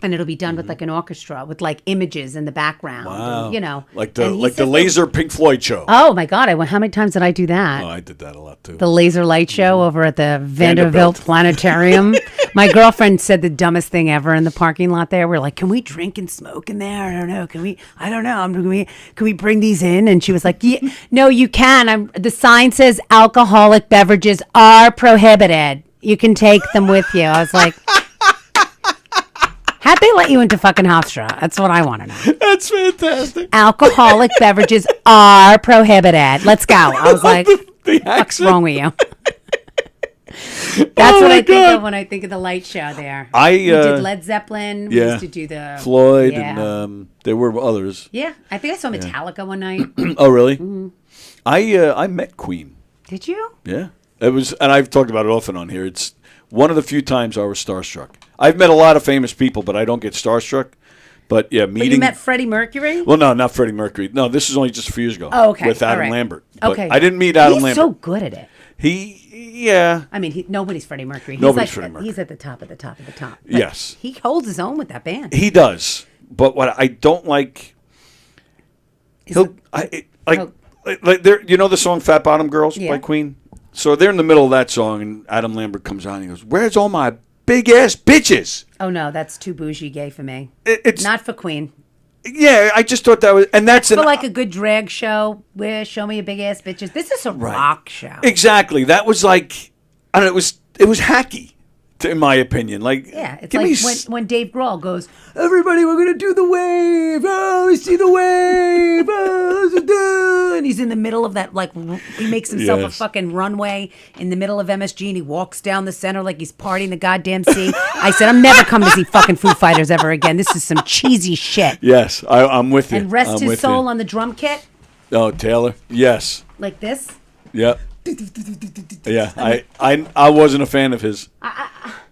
And it'll be done with like an orchestra with like images in the background. Wow. And, like and he the says laser Pink Floyd show. Oh my God! How many times did I do that? Oh, I did that a lot too. The laser light show over at the Vanderbilt Planetarium. My girlfriend said the dumbest thing ever in the parking lot there. We're like, can we drink and smoke in there? I don't know. Can we? I don't know. Can we bring these in? And she was like, yeah, no, you can. The sign says alcoholic beverages are prohibited. You can take them with you. I was like, how'd they let you into fucking Hofstra? That's what I want to know. That's fantastic. Alcoholic beverages are prohibited. Let's go. I was like, what's wrong with you? That's what I think of when I think of the light show there. We did Led Zeppelin. We used to do the Floyd, and there were others. Yeah, I think I saw Metallica one night. Oh, really? Mm-hmm. I met Queen. Did you? Yeah. It was, and I've talked about it often on here. It's one of the few times I was starstruck. I've met a lot of famous people, but I don't get starstruck. But yeah, meeting. But you met Freddie Mercury? Well, no, not Freddie Mercury. No, this is only just a few years ago. Oh, okay. With Adam All right. Lambert. But okay. I didn't meet Adam Lambert. He's so good at it. Yeah. I mean, nobody's Freddie Mercury. Nobody's Freddie Mercury. He's at the top of the top of the top. But yes. He holds his own with that band. He does. But what I don't like, like there. You know the song "Fat Bottom Girls" by Queen. So they're in the middle of that song, and Adam Lambert comes on. And he goes, "Where's all my big ass bitches?" Oh no, that's too bougie gay for me. It's not for Queen. Yeah, I just thought that was, and that's for like a good drag show. Where show me your big ass bitches. This is a rock show. Exactly. That was like, I don't know. It was hacky, in my opinion. Like, yeah, it's like when Dave Grohl goes, "Everybody, we're gonna do the wave. Oh, we see the wave. Oh, and he's in the middle of that. Like, he makes himself a fucking runway in the middle of MSG, and he walks down the center like he's partying the goddamn sea. I said, I'm never coming to see fucking Foo Fighters ever again. This is some cheesy shit. Yes, I'm with you. And rest his soul on the drum kit. Oh, Taylor. Yes. Like this. Yep. Yeah, I wasn't a fan of his.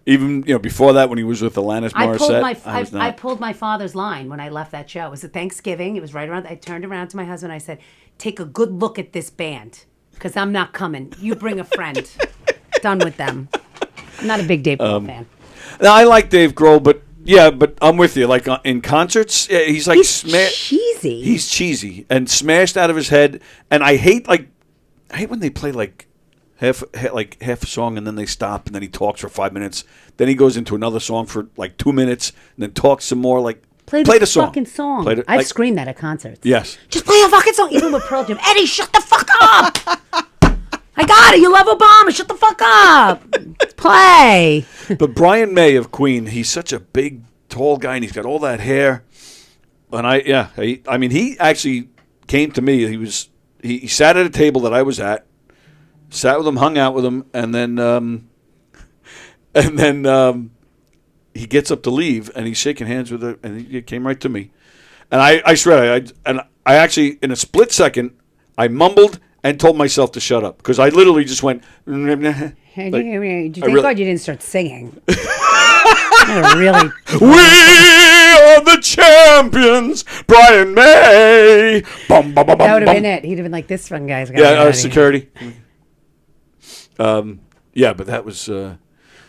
Even before that, when he was with Alanis Morissette, I pulled my father's line when I left that show. It was at Thanksgiving. It was right around. I turned around to my husband. I said, "Take a good look at this band, because I'm not coming. You bring a friend. Done with them." I'm not a big Dave Grohl fan. No, I like Dave Grohl, but I'm with you. Like in concerts, he's like cheesy. He's cheesy and smashed out of his head. And I hate when they play like half a song and then they stop and then he talks for 5 minutes. Then he goes into another song for like 2 minutes and then talks some more. Like play the song. Fucking song. I've screamed that at concerts. Yes. Just play a fucking song. Even with Pearl Jam. Eddie, shut the fuck up. I got it. You love Obama. Shut the fuck up. Play. But Brian May of Queen, he's such a big, tall guy and he's got all that hair. And I mean, he actually came to me. He sat at a table that I was at, sat with him, hung out with him, and then he gets up to leave, and he's shaking hands with her, and he came right to me. And I swear, I actually, in a split second, I mumbled and told myself to shut up, because I literally just went... Thank God you didn't start singing. Really? We are the champions, Brian May. Bum, bum, bum, that would have bum. been it. He'd have been like, this one guy's got security. But that was...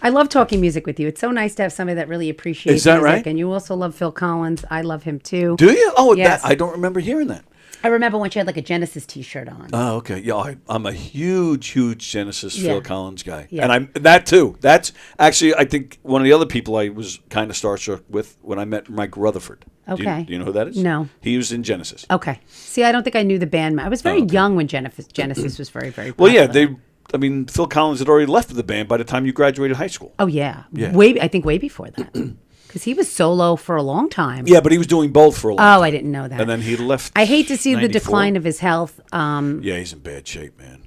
I love talking music with you. It's so nice to have somebody that really appreciates Is that music. right? And you also love Phil Collins. I love him too. Do you? Oh, yes. I don't remember hearing that. I remember when she had like a Genesis T-shirt on. Oh, okay. Yeah, I'm a huge Genesis Phil Collins guy, Yeah. and that too. That's actually, I think, one of the other people I was kind of starstruck with when I met Mike Rutherford. Okay. Do you know who that is? No. He was in Genesis. Okay. See, I don't think I knew the band. I was very young when Genesis was very, very popular. Well, yeah, Phil Collins had already left the band by the time you graduated high school. Oh yeah. Yeah. I think way before that. Because he was solo for a long time. Yeah, but he was doing both for a long time. Oh, I didn't know that. And then he left. I hate to see the 94. decline of his health. Yeah, he's in bad shape, man.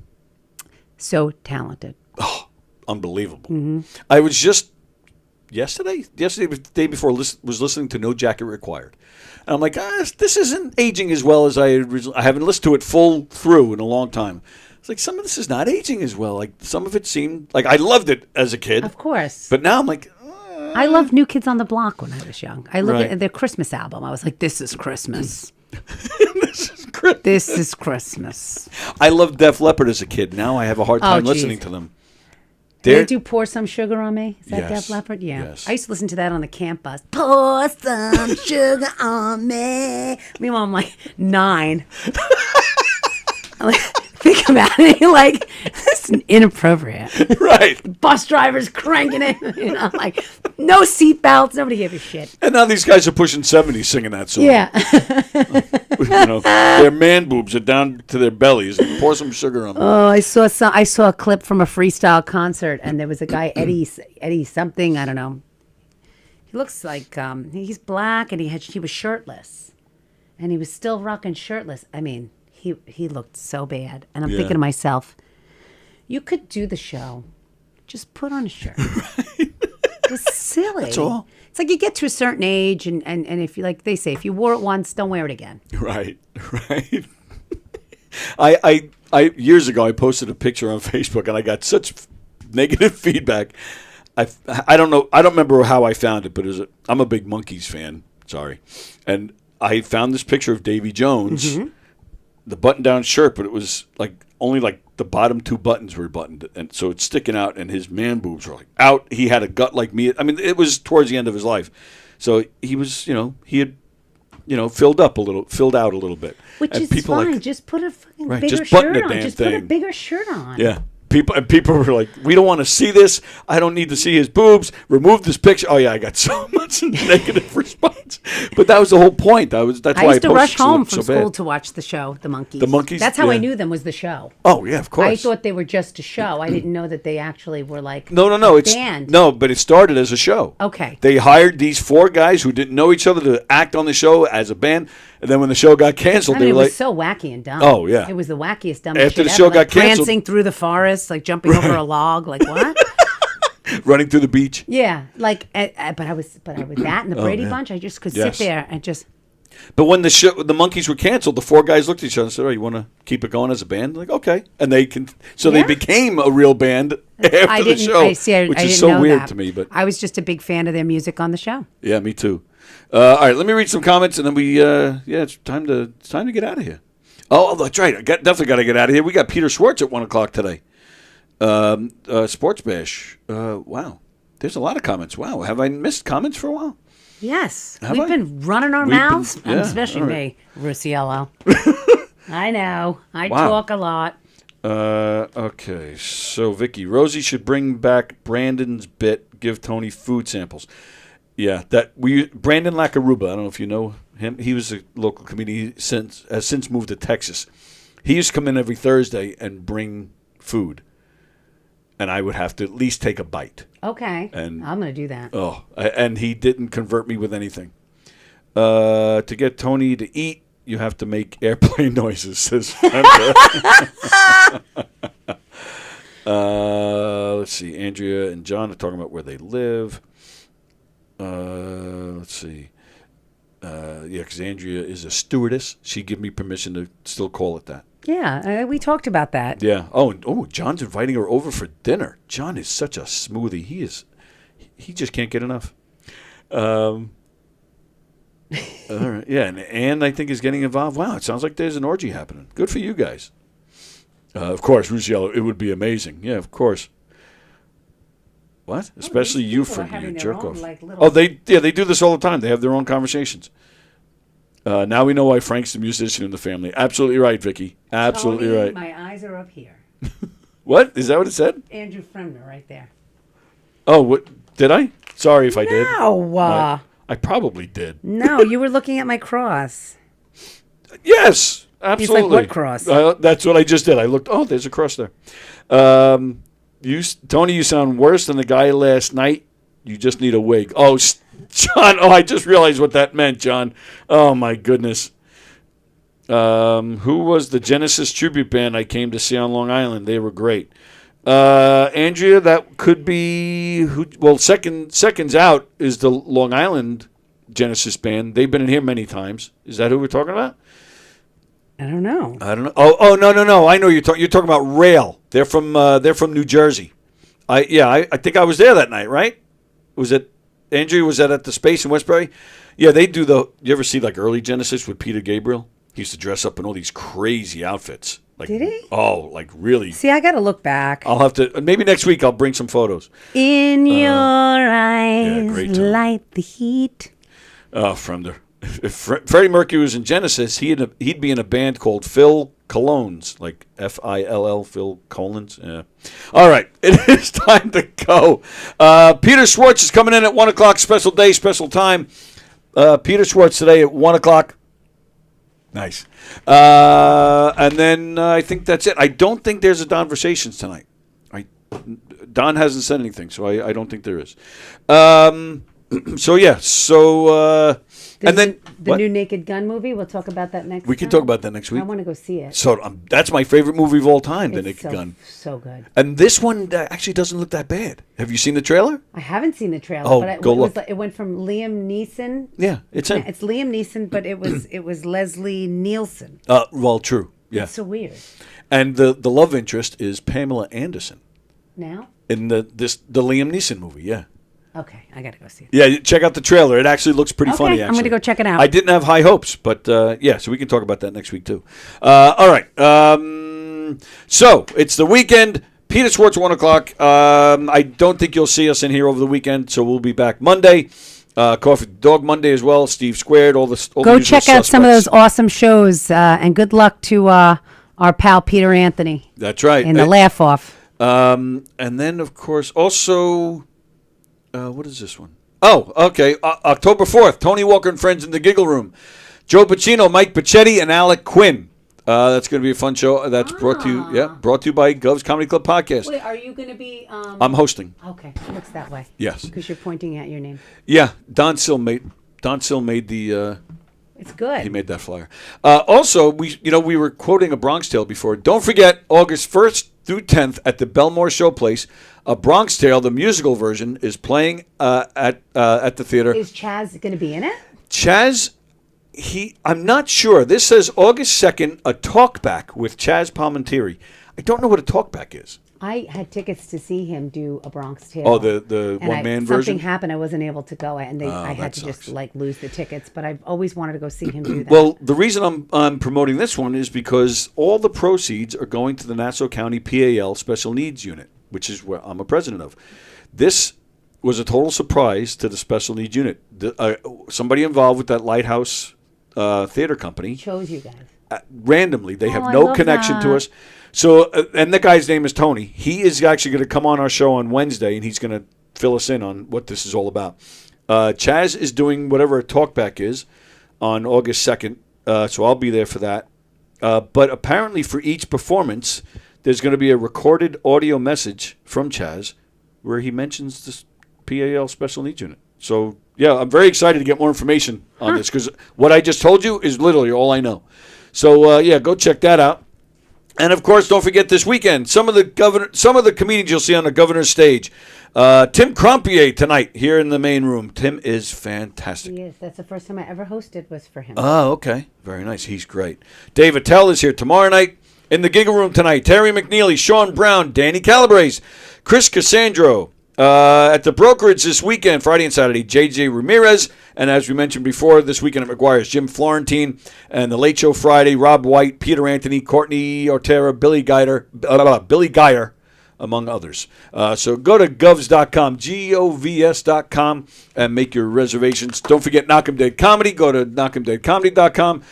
So talented. Oh, unbelievable. Mm-hmm. I was just yesterday, the day before, was listening to No Jacket Required. And I'm like, this isn't aging as well as I haven't listened to it full through in a long time. It's like some of this is not aging as well. Like some of it seemed like I loved it as a kid. Of course. But now I'm like, I loved New Kids on the Block when I was young. I looked Right. at their Christmas album. I was like, this is Christmas. this is Christmas. This is Christmas. I loved Def Leppard as a kid. Now I have a hard time geez. listening to them. Did they do Pour Some Sugar on Me? Is that Yes. Def Leppard? Yeah. Yes. I used to listen to that on the camp bus. Pour some sugar on me. Meanwhile, I'm like 9. I'm like, think about it. You're like, this is inappropriate. Right. Bus drivers cranking it. You know, like, no seatbelts. Nobody gave a shit. And now these guys are pushing 70 singing that song. Yeah. Their man boobs are down to their bellies. And pour some sugar on them. Oh, I saw a clip from a freestyle concert, and there was a guy, Eddie something, I don't know. He looks like he's black, and he was shirtless, and he was still rocking shirtless. I mean, he looked so bad, and I'm Yeah. thinking to myself, you could do the show, just put on a shirt. It's silly. That's all. It's like you get to a certain age, and if you, like they say, if you wore it once, don't wear it again. Right. I years ago I posted a picture on Facebook and I got such negative feedback. I don't know. I don't remember how I found it, but I'm a big Monkees fan. Sorry, and I found this picture of Davy Jones, the button-down shirt, but it was like only like the bottom 2 buttons were buttoned, and so it's sticking out, and his man boobs were like out. He had a gut like me. I mean, it was towards the end of his life, so he was, he had, filled out a little bit. Which and is people fine. like, just put a fucking Right, bigger just button shirt the on. damn Just put a thing. bigger shirt on. Yeah. People were like, we don't want to see this. I don't need to see his boobs. Remove this picture. Oh yeah, I got so much negative response. But that was the whole point. That's I why used to posted rush home so from school bad. to watch the show, The Monkees. The Monkees, That's how I yeah. knew them, was the show. Oh yeah, of course. I thought they were just a show. I didn't know that they actually were like No. a It's band. no, but it started as a show. Okay. They hired these 4 guys who didn't know each other to act on the show as a band, and then when the show got canceled, I mean, they it were was like, so wacky and dumb. Oh, yeah. It was the wackiest, dumbest After shit the ever, show like got canceled- prancing through the forest, like jumping over a log, like what? running through the beach. Yeah, like, but I was that and the Oh, Brady yeah. Bunch. I just could Yes. sit there and just. But when the Monkees were canceled, the 4 guys looked at each other and said, "Oh, you want to keep it going as a band?" Like, okay, and they they Yeah. became a real band after the show, which I is didn't so know weird that. to me. But I was just a big fan of their music on the show. yeah, me too. All right, let me read some comments, and then it's time to get out of here. Oh, that's right. I definitely got to get out of here. We got Peter Schwartz at 1:00 today. Sports Bash. Wow, there's a lot of comments. Wow, have I missed comments for a while? Yes, Have we've I? been running our We've been- mouths, yeah, especially all right. me, Rusiello. I know. I Wow. talk a lot. Okay, so Vicky, Rosie should bring back Brandon's bit. Give Tony food samples. Yeah, Brandon Lacaruba. I don't know if you know him. He was a local comedian. Has since moved to Texas. He used to come in every Thursday and bring food, and I would have to at least take a bite. Okay, And I'm going to do that. Oh, and he didn't convert me with anything. To get Tony to eat, you have to make airplane noises, says Brenda. Let's see. Andrea and John are talking about where they live. Let's see. Yeah, because Andrea is a stewardess. She gave me permission to still call it that. Yeah, we talked about that. Yeah. Oh, John's inviting her over for dinner. John is such a smoothie. He just can't get enough. All right. Yeah, and Ann, I think, is getting involved. Wow, it sounds like there's an orgy happening. Good for you guys. Of course, Rusiello, it would be amazing. Yeah, of course. What? Especially you for your jerk off. They do this all the time. They have their own conversations. Now we know why Frank's the musician in the family. Absolutely right, Vicky. Absolutely Tony, right. My eyes are up here. What? Is that what it said? Andrew Fremner right there. Oh, what? Did I? Sorry if I did. No. I probably did. No, you were looking at my cross. Yes, absolutely. He's like, what cross? That's what I just did. I looked. Oh, there's a cross there. Tony, you sound worse than the guy last night You just need a wig. Oh, John. Oh, I just realized what that meant, John. Oh, my goodness. Who was the Genesis tribute band I came to see on Long Island? They were great. Andrea, that could be who? Well, seconds out is the Long Island Genesis band. They've been in here many times. Is that who we're talking about? I don't know. Oh, no. I know you're talking about Rail. They're from New Jersey. I think I was there that night, right? Was it Andrea? Was that at the Space in Westbury? Yeah, they do you ever see like early Genesis with Peter Gabriel? He used to dress up in all these crazy outfits. Like, did he? Oh, like really. See, I got to look back. I'll have to, maybe next week I'll bring some photos. In your eyes, great time. light the heat. From the, if Freddie Mercury was in Genesis, he'd be in a band called Phil Colognes, like Fill, Phil Collins. Yeah. All right, it is time to go. Peter Schwartz is coming in at 1 o'clock, special day, special time. Peter Schwartz today at 1 o'clock. Nice. And then I think that's it. I don't think there's a Donversations tonight. Don hasn't said anything, so I don't think there is. So, yeah. So, and then the new Naked Gun movie, we'll talk about that next We can time. talk about that next week. I want to go see it. So that's my favorite movie of all time, The Naked Gun. So good. And this one actually doesn't look that bad. Have you seen the trailer? I haven't seen the trailer. Oh, but go look. It went from Liam Neeson. Yeah, it's him. It's Liam Neeson, but it was Leslie Nielsen. Well, true. Yeah. It's so weird. And the love interest is Pamela Anderson. Now? In the Liam Neeson movie, yeah. Okay, I got to go see it. Yeah, check out the trailer. It actually looks pretty funny, actually. I'm going to go check it out. I didn't have high hopes, but yeah, so we can talk about that next week, too. All right. So, it's the weekend. Peter Schwartz, 1 o'clock. I don't think you'll see us in here over the weekend, so we'll be back Monday. Coffee Dog Monday as well, Steve Squared, all the Go usual check out some of suspects. those awesome shows, and good luck to our pal Peter Anthony. That's right. In the Laugh Off. And then, of course, also... what is this one? Oh, okay. October 4th, Tony Walker and Friends in the Giggle Room. Joe Pacino, Mike Pacchetti, and Alec Quinn. That's going to be a fun show. That's brought to you by Gov's Comedy Club Podcast. Wait, are you going to be... I'm hosting. Okay, it looks that way. Yes. Because you're pointing at your name. Yeah, Don Sill made the... It's good. He made that flyer. Also, we were quoting A Bronx Tale before. Don't forget, August 1st through 10th at the Belmore Showplace, A Bronx Tale, the musical version, is playing at the theater. Is Chaz going to be in it? Chaz, I'm not sure. This says August 2nd, a talkback with Chaz Palminteri. I don't know what a talkback is. I had tickets to see him do A Bronx Tale. Oh, the one-man version? Something happened. I wasn't able to go, and I had to sucks. just lose the tickets. But I've always wanted to go see him do that. Well, the reason I'm promoting this one is because all the proceeds are going to the Nassau County PAL Special Needs Unit, which is where I'm a president of. This was a total surprise to the Special Needs Unit. Somebody involved with that Lighthouse theater company chose you guys randomly. They have I no love connection that. to us. So, and the guy's name is Tony. He is actually going to come on our show on Wednesday, and he's going to fill us in on what this is all about. Chaz is doing whatever a talkback is on August 2nd, so I'll be there for that. But apparently for each performance, there's going to be a recorded audio message from Chaz where he mentions this PAL Special Needs Unit. So, yeah, I'm very excited to get more information on this because what I just told you is literally all I know. So, yeah, go check that out. And, of course, don't forget this weekend, some of the comedians you'll see on the governor's stage. Tim Crompier tonight here in the main room. Tim is fantastic. He is. That's the first time I ever hosted was for him. Oh, okay. Very nice. He's great. Dave Attell is here tomorrow night. In the Giggle Room tonight, Terry McNeely, Sean Brown, Danny Calabrese, Chris Cassandro. At the brokerage this weekend, Friday and Saturday, J.J. Ramirez. And as we mentioned before, this weekend at McGuire's, Jim Florentine. And the Late Show Friday, Rob White, Peter Anthony, Courtney Ortera, Billy Geyer, among others. So go to govs.com, govs.com, and make your reservations. Don't forget Knock 'em Dead Comedy. Go to knockemdeadcomedy.com.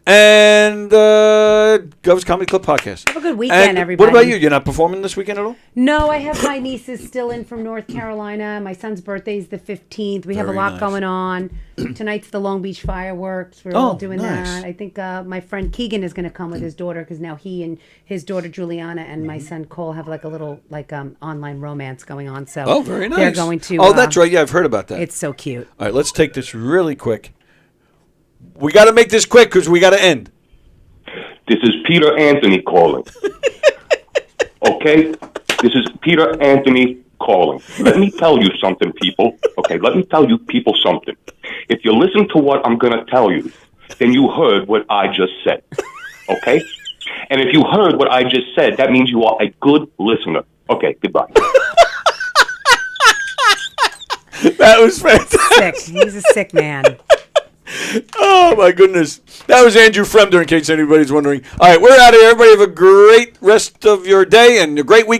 And Gov's Comedy Club podcast. Have a good weekend, and everybody. What about you? You're not performing this weekend at all? No, I have my nieces still in from North Carolina. My son's birthday is the 15th. We have a Very lot nice. going on. Tonight's the Long Beach fireworks. We're all doing nice. that. I think my friend Keegan is going to come with his daughter because now he and his daughter Juliana and my son Cole have like a little online romance going on. So Very nice. they're going to. Oh, that's right. Yeah, I've heard about that. It's so cute. All right, let's take this really quick. We got to make this quick because we got to end. This is Peter Anthony calling. Okay? This is Peter Anthony calling. Let me tell you something, people. Okay, let me tell you people something. If you listen to what I'm going to tell you, then you heard what I just said. Okay? And if you heard what I just said, that means you are a good listener. Okay, goodbye. That was fantastic. Sick. He's a sick man. Oh, my goodness. That was Andrew Fremder, in case anybody's wondering. All right, we're out of here. Everybody have a great rest of your day and a great week.